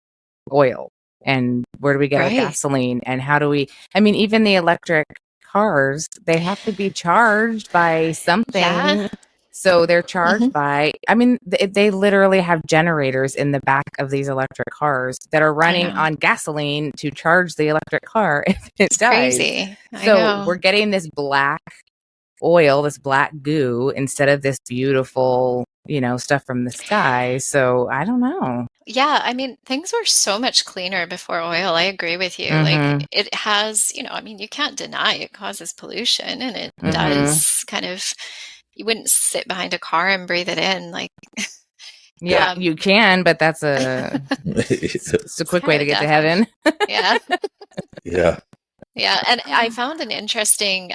oil. And where do we get our gasoline? And how do we, even the electric cars, they have to be charged by something. Yeah. So they're charged by, they literally have generators in the back of these electric cars that are running on gasoline to charge the electric car if it dies. Crazy. So we're getting this black oil, this black goo, instead of this beautiful, stuff from the sky. So I don't know. Yeah, things were so much cleaner before oil. I agree with you. Like, it has, you can't deny it causes pollution, and it does kind of. You wouldn't sit behind a car and breathe it in, like. Yeah, you can, but that's it's a quick way to get to heaven. Yeah. Yeah. Yeah, and I found an interesting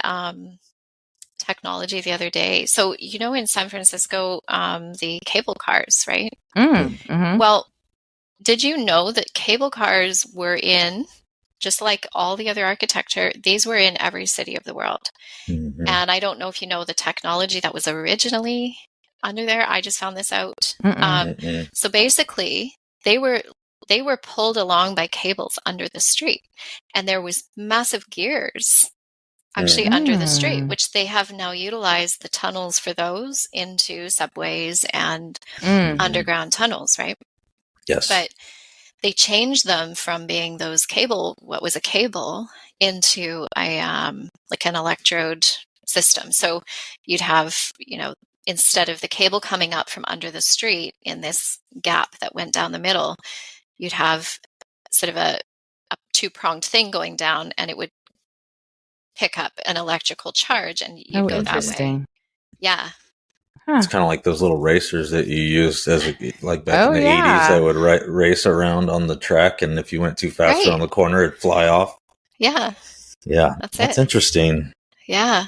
technology the other day. So, in San Francisco, the cable cars, right? Well, did you know that cable cars were in, just like all the other architecture, these were in every city of the world. And I don't know if you know the technology that was originally under there. I just found this out. So basically, they were pulled along by cables under the street, and there was massive gears actually under the street, which they have now utilized the tunnels for those into subways and underground tunnels, right? Yes. But they changed them from being what was a cable, into like an electrode system. So you'd have, instead of the cable coming up from under the street in this gap that went down the middle, you'd have sort of a two-pronged thing going down, and it would pick up an electrical charge, and you go that way. Yeah. It's kind of like those little racers that you used back in the 80s that would race around on the track, and if you went too fast around the corner, it'd fly off. Yeah. Yeah. That's interesting. Yeah.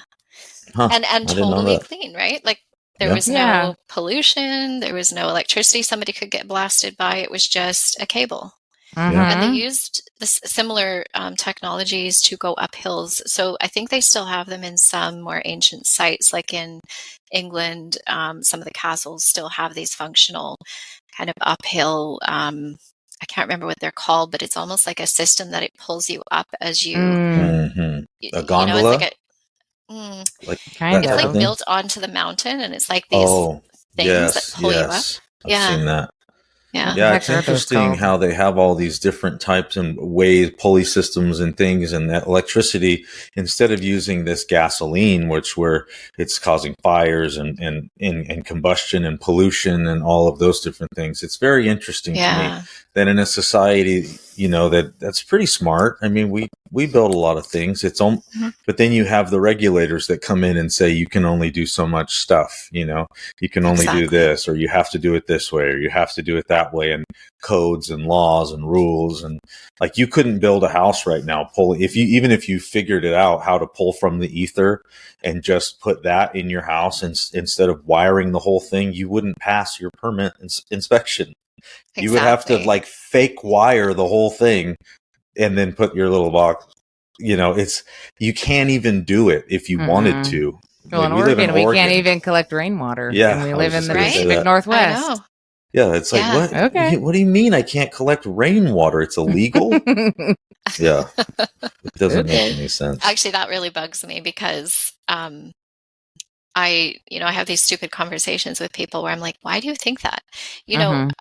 Huh. And totally clean, right? Like there was no pollution, there was no electricity somebody could get blasted by. It was just a cable. And they used similar technologies to go up hills. So I think they still have them in some more ancient sites, like in England. Some of the castles still have these functional kind of uphill. I can't remember what they're called, but it's almost like a system that it pulls you up as you. A gondola? It's like kind it's of like built onto the mountain, and it's like these things that pull you up. I've seen that. Yeah, it's interesting how they have all these different types and ways, pulley systems and things, and that electricity, instead of using this gasoline, where it's causing fires and combustion and pollution and all of those different things. It's very interesting to me that in a society, that's pretty smart. I mean, we build a lot of things. But then you have the regulators that come in and say, you can only do so much stuff, you can only do this, or you have to do it this way, or you have to do it that way, and codes and laws and rules. And like, you couldn't build a house right now, even if you figured it out how to pull from the ether and just put that in your house instead of wiring the whole thing, you wouldn't pass your permit inspection. Exactly. You would have to like fake wire the whole thing and then put your little box. You can't even do it if you wanted to. Well, in Oregon, we can't even collect rainwater. Yeah, and we live in the Pacific Northwest. Yeah, it's like, what? Okay. What do you mean I can't collect rainwater? It's illegal? Yeah. It doesn't make any sense. Actually, that really bugs me because I have these stupid conversations with people where I'm like, why do you think that? You're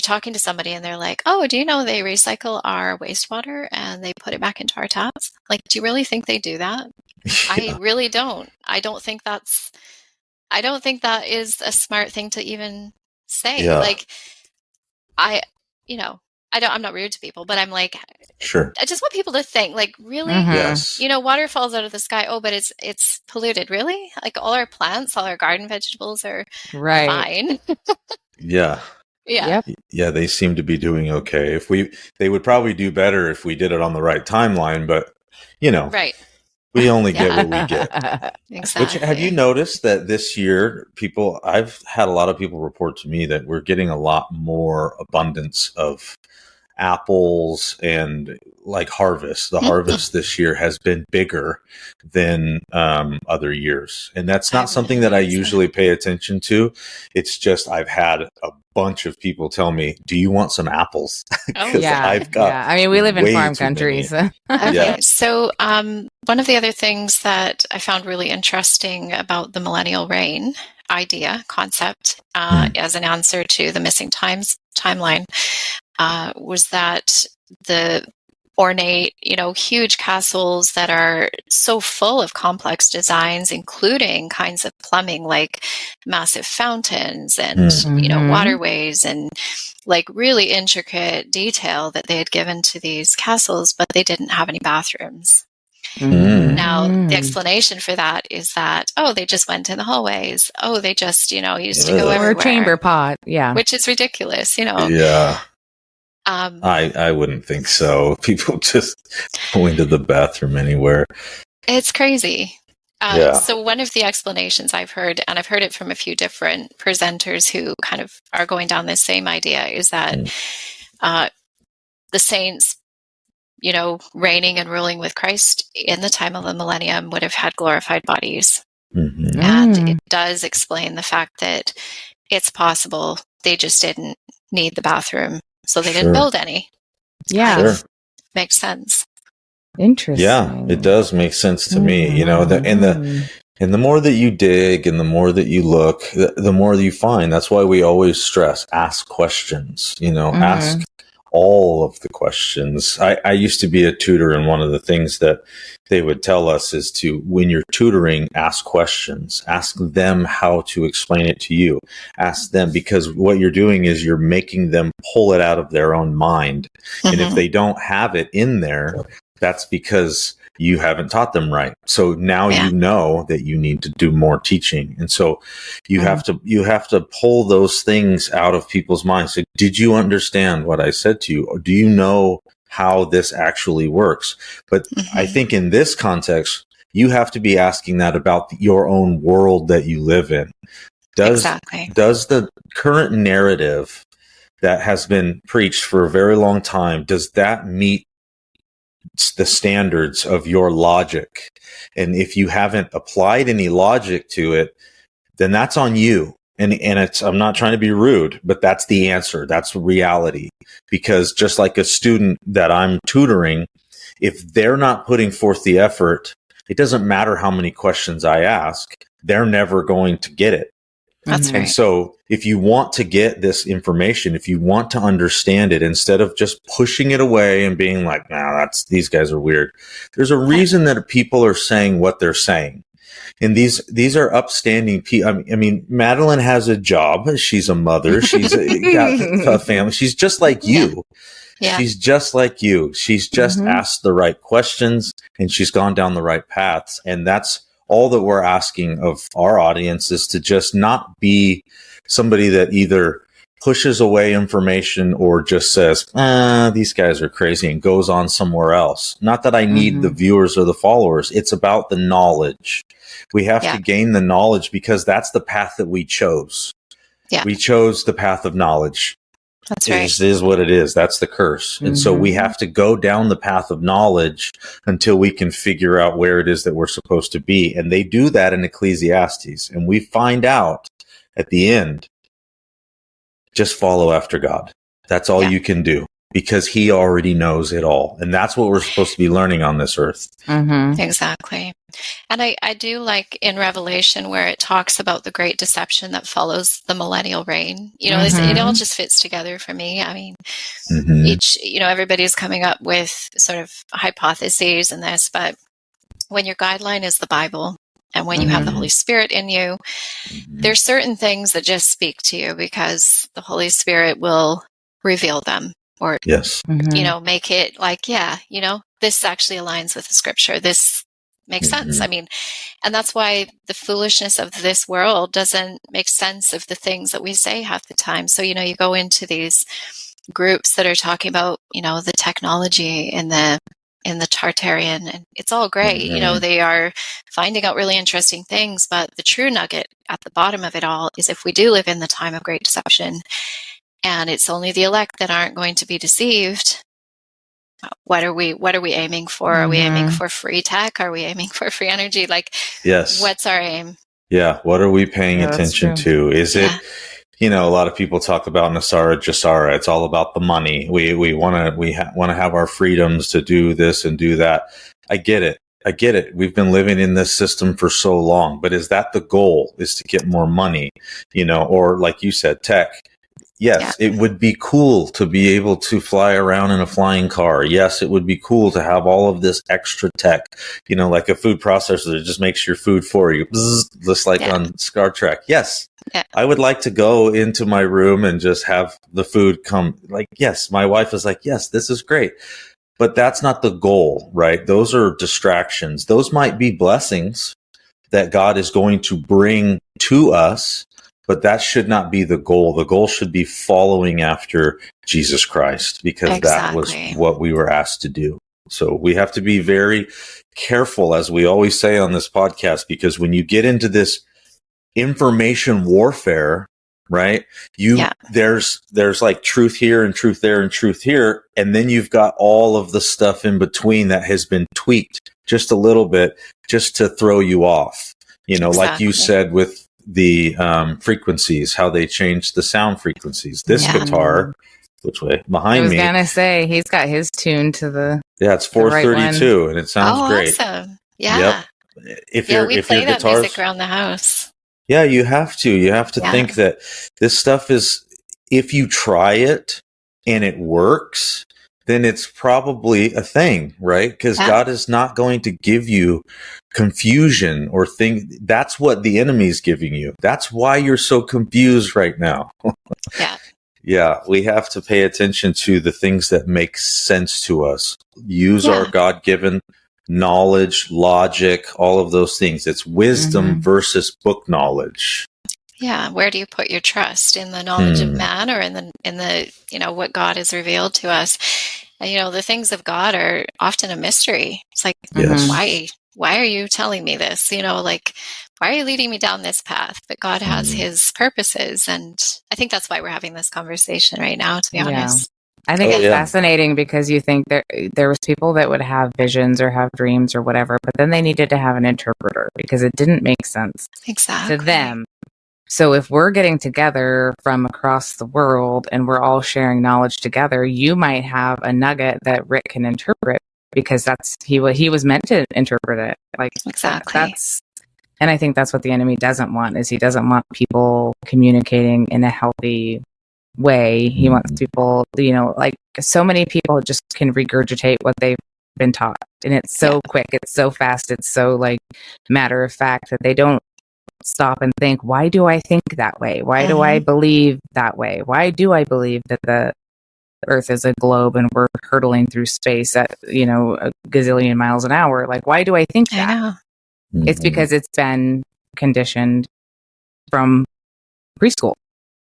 talking to somebody and they're like, oh, do you know they recycle our wastewater and they put it back into our taps? Like, do you really think they do that? Yeah. I really don't. I don't think that is a smart thing to even say. Yeah. Like, I'm not rude to people, but I'm like, sure. I just want people to think, like, really? Yes. Water falls out of the sky. Oh, but it's polluted. Really? Like, all our plants, all our garden vegetables are fine. Yeah. Yeah. Yeah, they seem to be doing okay. They would probably do better if we did it on the right timeline, but right. We only get what we get. Exactly. Have you noticed that this year, I've had a lot of people report to me that we're getting a lot more abundance of apples and like harvest. The harvest this year has been bigger than other years. And that's not something that I usually pay attention to. It's just I've had a bunch of people tell me, do you want some apples? I've got I mean, we live in farm country. So. Okay. So one of the other things that I found really interesting about the millennial rain concept as an answer to the missing timeline was that the ornate, huge castles that are so full of complex designs, including kinds of plumbing like massive fountains and, waterways and like really intricate detail that they had given to these castles, but they didn't have any bathrooms. Now, the explanation for that is that, they just went in the hallways. They just, used to go everywhere. Or a chamber pot. Yeah. Which is ridiculous, Yeah. I wouldn't think so. People just go into the bathroom anywhere. It's crazy. So one of the explanations I've heard, and I've heard it from a few different presenters who kind of are going down this same idea, is that the saints, reigning and ruling with Christ in the time of the millennium would have had glorified bodies. Mm-hmm. And it does explain the fact that it's possible they just didn't need the bathroom. So they didn't build any. Yeah. Sure. Makes sense. Interesting. Yeah, it does make sense to me. And the more that you dig and the more that you look, the more that you find. That's why we always stress, ask questions, ask all of the questions. I used to be a tutor, and one of the things that they would tell us is to, when you're tutoring, ask questions. Ask them how to explain it to you. Ask them, because what you're doing is you're making them pull it out of their own mind. And if they don't have it in there, that's because you haven't taught them right. So now you know that you need to do more teaching. And so you have to pull those things out of people's minds. So, did you understand what I said to you? Or do you know how this actually works. But I think in this context, you have to be asking that about your own world that you live in. Does the current narrative that has been preached for a very long time, does that meet the standards of your logic? And if you haven't applied any logic to it, then that's on you. And I'm not trying to be rude, but that's the answer. That's reality. Because just like a student that I'm tutoring, if they're not putting forth the effort, it doesn't matter how many questions I ask, they're never going to get it. That's right. And so if you want to get this information, if you want to understand it, instead of just pushing it away and being like, nah, these guys are weird. There's a reason that people are saying what they're saying. And these are upstanding people. I mean, Madeline has a job. She's a mother. She's got a family. She's just like you. Yeah. She's just like you. She's just asked the right questions and she's gone down the right paths. And that's all that we're asking of our audience, is to just not be somebody that either pushes away information or just says, these guys are crazy, and goes on somewhere else. Not that I need the viewers or the followers. It's about the knowledge. We have to gain the knowledge because that's the path that we chose. Yeah. We chose the path of knowledge. That's right. It is what it is. That's the curse. And so we have to go down the path of knowledge until we can figure out where it is that we're supposed to be. And they do that in Ecclesiastes. And we find out at the end, just follow after God. That's all you can do, because he already knows it all. And that's what we're supposed to be learning on this earth. Exactly. And I do like in Revelation where it talks about the great deception that follows the millennial reign. You know, it all just fits together for me. I mean, everybody's coming up with sort of hypotheses in this, but when your guideline is the Bible, and when you have the Holy Spirit in you, there's certain things that just speak to you because the Holy Spirit will reveal them, or, make it like, this actually aligns with the scripture. This makes sense. I mean, and that's why the foolishness of this world doesn't make sense of the things that we say half the time. So, you go into these groups that are talking about, the technology in the Tartarian, and it's all great. They are finding out really interesting things, but the true nugget at the bottom of it all is, if we do live in the time of great deception, and it's only the elect that aren't going to be deceived, what are we aiming for? Are we aiming for free tech? Are we aiming for free energy? What's our aim? Yeah. What are we paying attention to? Is it, a lot of people talk about Nasara Jasara. It's all about the money. We want to have our freedoms to do this and do that. I get it. We've been living in this system for so long, but is that the goal, is to get more money, or like you said, tech? Yes, it would be cool to be able to fly around in a flying car. Yes, it would be cool to have all of this extra tech, like a food processor that just makes your food for you, just like on Star Trek. Yes, I would like to go into my room and just have the food come. Yes, my wife is like, yes, this is great. But that's not the goal, right? Those are distractions. Those might be blessings that God is going to bring to us, but that should not be the goal. The goal should be following after Jesus Christ, because that was what we were asked to do. So we have to be very careful, as we always say on this podcast, because when you get into this information warfare, right? There's like truth here and truth there and truth here. And then you've got all of the stuff in between that has been tweaked just a little bit just to throw you off. Like you said with the frequencies, how they changed the sound frequencies. This guitar, which way? Behind me. I was going to say, he's got his tune to the... Yeah, it's 432, right, and it sounds great. Awesome. Yeah. Yep. We play that music around the house. Yeah, you have to. You have to think that this stuff is, if you try it and it works, then it's probably a thing, right? Because God is not going to give you confusion or things. That's what the enemy's giving you. That's why you're so confused right now. Yeah, we have to pay attention to the things that make sense to us. Use our God-given knowledge, logic, all of those things. It's wisdom versus book knowledge. Yeah, where do you put your trust? In the knowledge of man, or in the what God has revealed to us? And, the things of God are often a mystery. It's like, Yes. why are you telling me this? Why are you leading me down this path? But God has his purposes. And I think that's why we're having this conversation right now, to be honest. I think it's fascinating because you think there was people that would have visions or have dreams or whatever, but then they needed to have an interpreter because it didn't make sense to them. So if we're getting together from across the world and we're all sharing knowledge together, you might have a nugget that Rick can interpret because he was meant to interpret it. Like exactly. And I think that's what the enemy doesn't want, is he doesn't want people communicating in a healthy way. He wants people, like so many people just can regurgitate what they've been taught. And it's so quick, it's so fast, it's so like matter of fact that they don't stop and think, why do I think that way? Why do I believe that way? Why do I believe that the Earth is a globe and we're hurtling through space at, a gazillion miles an hour? Like, why do I think that? I know. It's because it's been conditioned from preschool.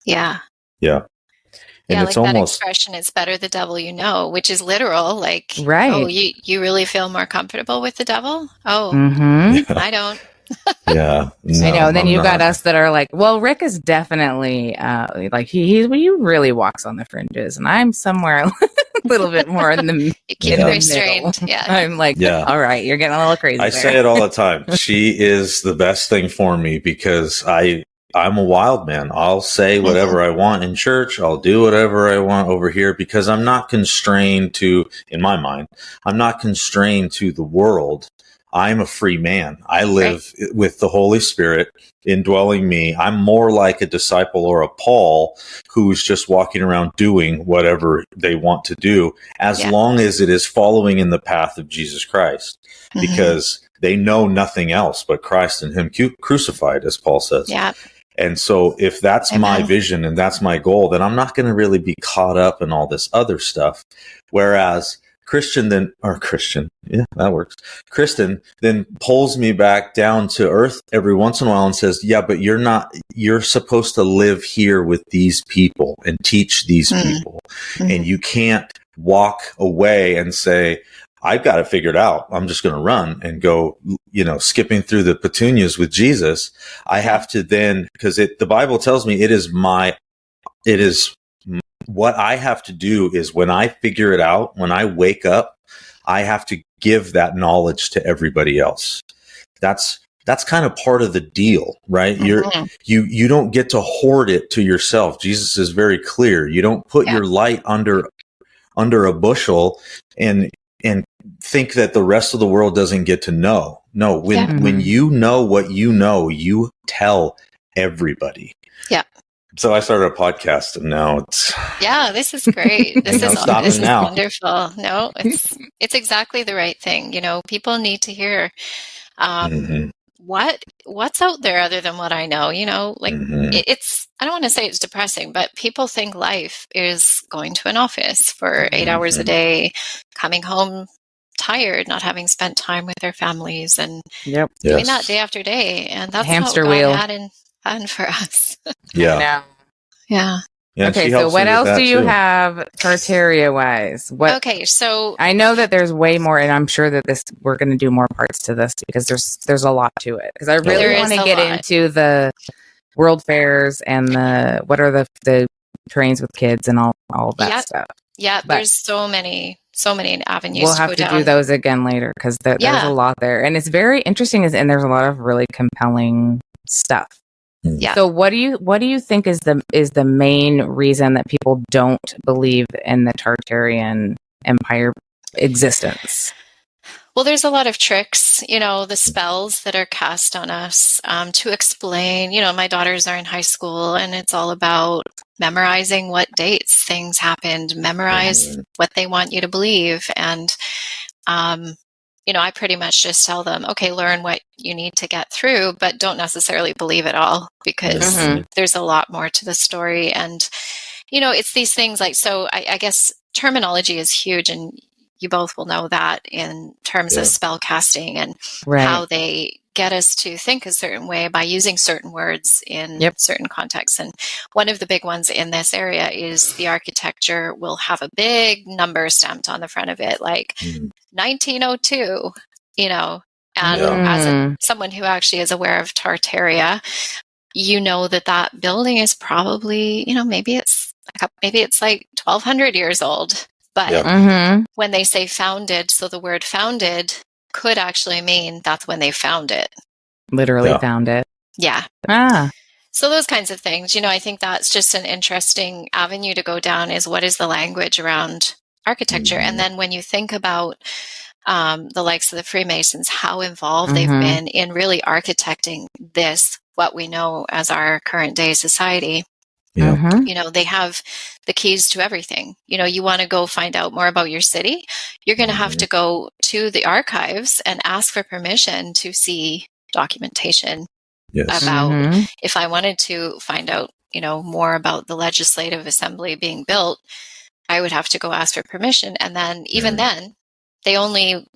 Yeah. And it's like almost that expression, it's better the devil you know, which is literal. Like, right. Oh, you really feel more comfortable with the devil? Oh, I don't. Yeah. No, I know. And then you got us that are like, well, Rick is definitely like he really walks on the fringes, and I'm somewhere a little bit more in the you keep in the restrained. middle. Yeah. I'm like, all right, you're getting a little crazy. I say it all the time. She is the best thing for me because I'm a wild man. I'll say whatever I want in church. I'll do whatever I want over here because I'm not constrained to, in my mind, I'm not constrained to the world. I'm a free man. I live with the Holy Spirit indwelling me. I'm more like a disciple or a Paul who's just walking around doing whatever they want to do as long as it is following in the path of Jesus Christ because they know nothing else but Christ and him crucified, as Paul says. Yeah. And so if that's my vision and that's my goal, then I'm not going to really be caught up in all this other stuff. Whereas Kristen, that works. Kristen then pulls me back down to earth every once in a while and says, yeah, but you're supposed to live here with these people and teach these people. And you can't walk away and say, I've got it figured out. I'm just going to run and go, skipping through the petunias with Jesus. I have to then, because the Bible tells me it is what I have to do is when I figure it out, when I wake up, I have to give that knowledge to everybody else. That's kind of part of the deal, right? You don't get to hoard it to yourself. Jesus is very clear. You don't put your light under a bushel and think that the rest of the world doesn't get to know. No, when you know what you tell everybody. Yeah. So I started a podcast and now it's... Yeah, this is great. This is wonderful. No, it's exactly the right thing. People need to hear what's out there other than what I know. It's, I don't want to say it's depressing, but people think life is going to an office for 8 hours a day, coming home tired, not having spent time with their families and doing that day after day. And that's hamster not what wheel God had in fun for us. Yeah. Okay, so what else do you have Tartaria wise? Okay, so I know that there's way more, and I'm sure that we're going to do more parts to this because there's a lot to it. Because I really want to get into the world fairs and what are the trains with kids and all that stuff. Yeah, there's so many avenues. We'll have to do those again later because there's a lot there, and it's very interesting. And there's a lot of really compelling stuff. Yeah. So what do you think is the main reason that people don't believe in the Tartarian Empire existence? Well, there's a lot of tricks, the spells that are cast on us to explain. My daughters are in high school and it's all about memorizing what dates things happened, memorize what they want you to believe. And, I pretty much just tell them, okay, learn what you need to get through, but don't necessarily believe it all because there's a lot more to the story. And, it's these things like, so I guess terminology is huge and you both will know that in terms of spell casting and how they get us to think a certain way by using certain words in certain contexts. And one of the big ones in this area is the architecture will have a big number stamped on the front of it, like 1902, you know. And as someone who actually is aware of Tartaria, you know that building is probably, you know, maybe it's like 1,200 years old. But when they say founded, so the word founded could actually mean that's when they found it. Literally found it. Yeah. So those kinds of things, you know, I think that's just an interesting avenue to go down, is what is the language around architecture? And then when you think about the likes of the Freemasons, how involved they've been in really architecting what we know as our current day society. You know, they have the keys to everything. You know, you want to go find out more about your city, you're going to have to go to the archives and ask for permission to see documentation about, if I wanted to find out, you know, more about the Legislative Assembly being built, I would have to go ask for permission. And then even then, they only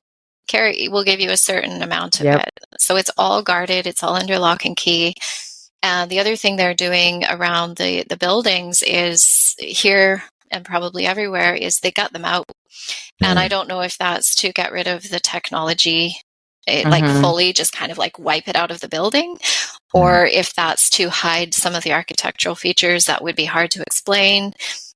will give you a certain amount of it. So it's all guarded. It's all under lock and key. And the other thing they're doing around the buildings is here and probably everywhere is they gut them out. And I don't know if that's to get rid of the technology, like fully just kind of like wipe it out of the building, or if that's to hide some of the architectural features that would be hard to explain.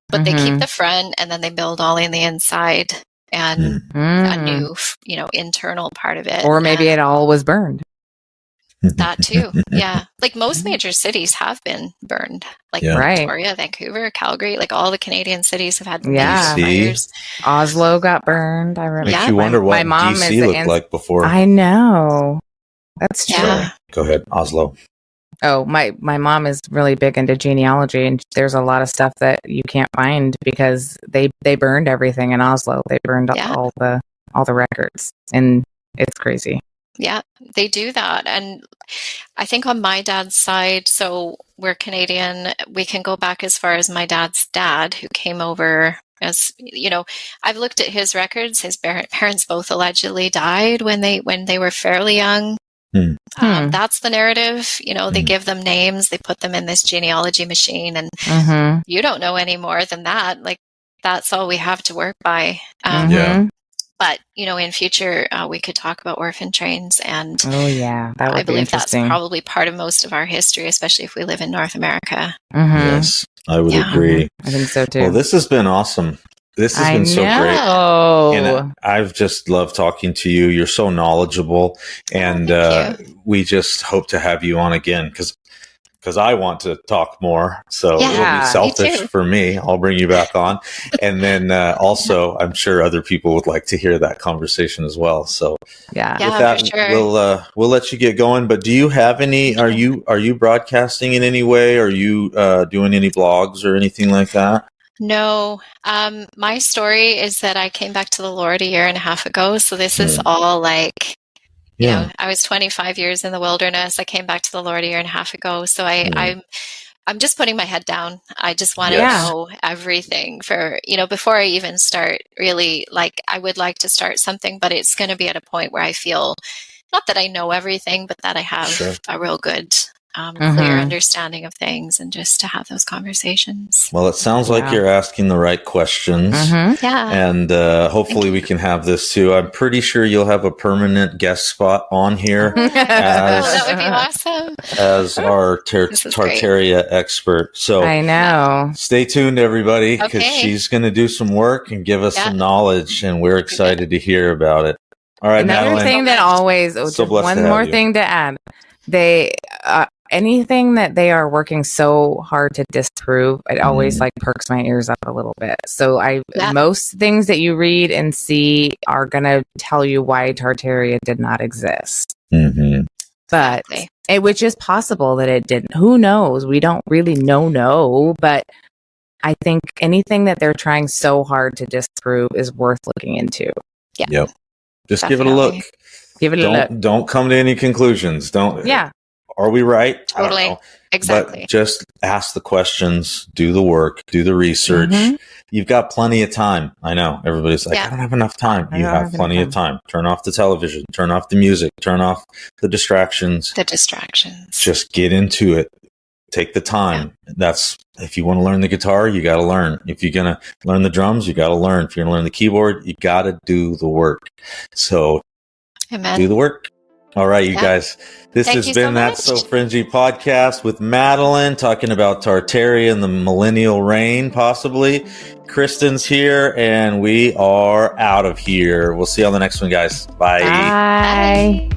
But they keep the front and then they build all in the inside and a new, you know, internal part of it. Or maybe it all was burned. That too. Yeah. Like most major cities have been burned. Like Victoria, Vancouver, Calgary, like all the Canadian cities have had fires. Oslo got burned. I remember. Makes you wonder what DC looked like before. I know. That's true. Yeah. Go ahead, Oslo. Oh, my mom is really big into genealogy, and there's a lot of stuff that you can't find because they burned everything in Oslo. They burned all the records, and it's crazy. Yeah, they do that. And I think on my dad's side, so we're Canadian, we can go back as far as my dad's dad, who came over as, you know, I've looked at his records. His parents both allegedly died when they were fairly young. That's the narrative. You know, they give them names, they put them in this genealogy machine, and you don't know any more than that. Like, that's all we have to work by. But, you know, in future, we could talk about orphan trains. And that would I be believe that's interesting. probably part of most of our history, especially if we live in North America. Yes, I would agree. I think so too. Well, this has been awesome. This has been so great. And I've just loved talking to you. You're so knowledgeable. And we just hope to have you on again because I want to talk more. So it'll be selfish for me. I'll bring you back on. And then also, I'm sure other people would like to hear that conversation as well. So with that, for sure. We'll let you get going. But do you have any, are you broadcasting in any way? Are you doing any blogs or anything like that? No. My story is that I came back to the Lord a year and a half ago. So this is all like, you know, I was 25 years in the wilderness. I came back to the Lord a year and a half ago. So I'm just putting my head down. I just want to know everything for, you know, before I even start really, like, I would like to start something, but it's going to be at a point where I feel not that I know everything, but that I have a real good, clear understanding of things, and just to have those conversations. Well, it sounds like you're asking the right questions. And hopefully we can have this too. I'm pretty sure you'll have a permanent guest spot on here that would be awesome. As our Tartaria expert. So I know. Stay tuned, everybody, because she's going to do some work and give us some knowledge, and we're excited to hear about it. All right, Another Madeline. thing that always, one more thing to add. They anything that they are working so hard to disprove, it always like perks my ears up a little bit. So most things that you read and see are going to tell you why Tartaria did not exist. But which is possible that it didn't. Who knows? We don't really know. But I think anything that they're trying so hard to disprove is worth looking into. Just give it a look. Give it a look. Don't come to any conclusions. Don't. Are we right? Totally. I don't know. Exactly. But just ask the questions, do the work, do the research. You've got plenty of time. I know everybody's like, I don't have enough time. You have plenty of time. Turn off the television, turn off the music, turn off the distractions. Just get into it. Take the time. That's, if you want to learn the guitar, you got to learn. If you're going to learn the drums, you got to learn. If you're going to learn the keyboard, you got to do the work. So do the work. All right, you guys. This has been That's So Fringy podcast with Madeline talking about Tartaria and the Millennial Reign, possibly. Kristen's here, and we are out of here. We'll see you on the next one, guys. Bye. Bye.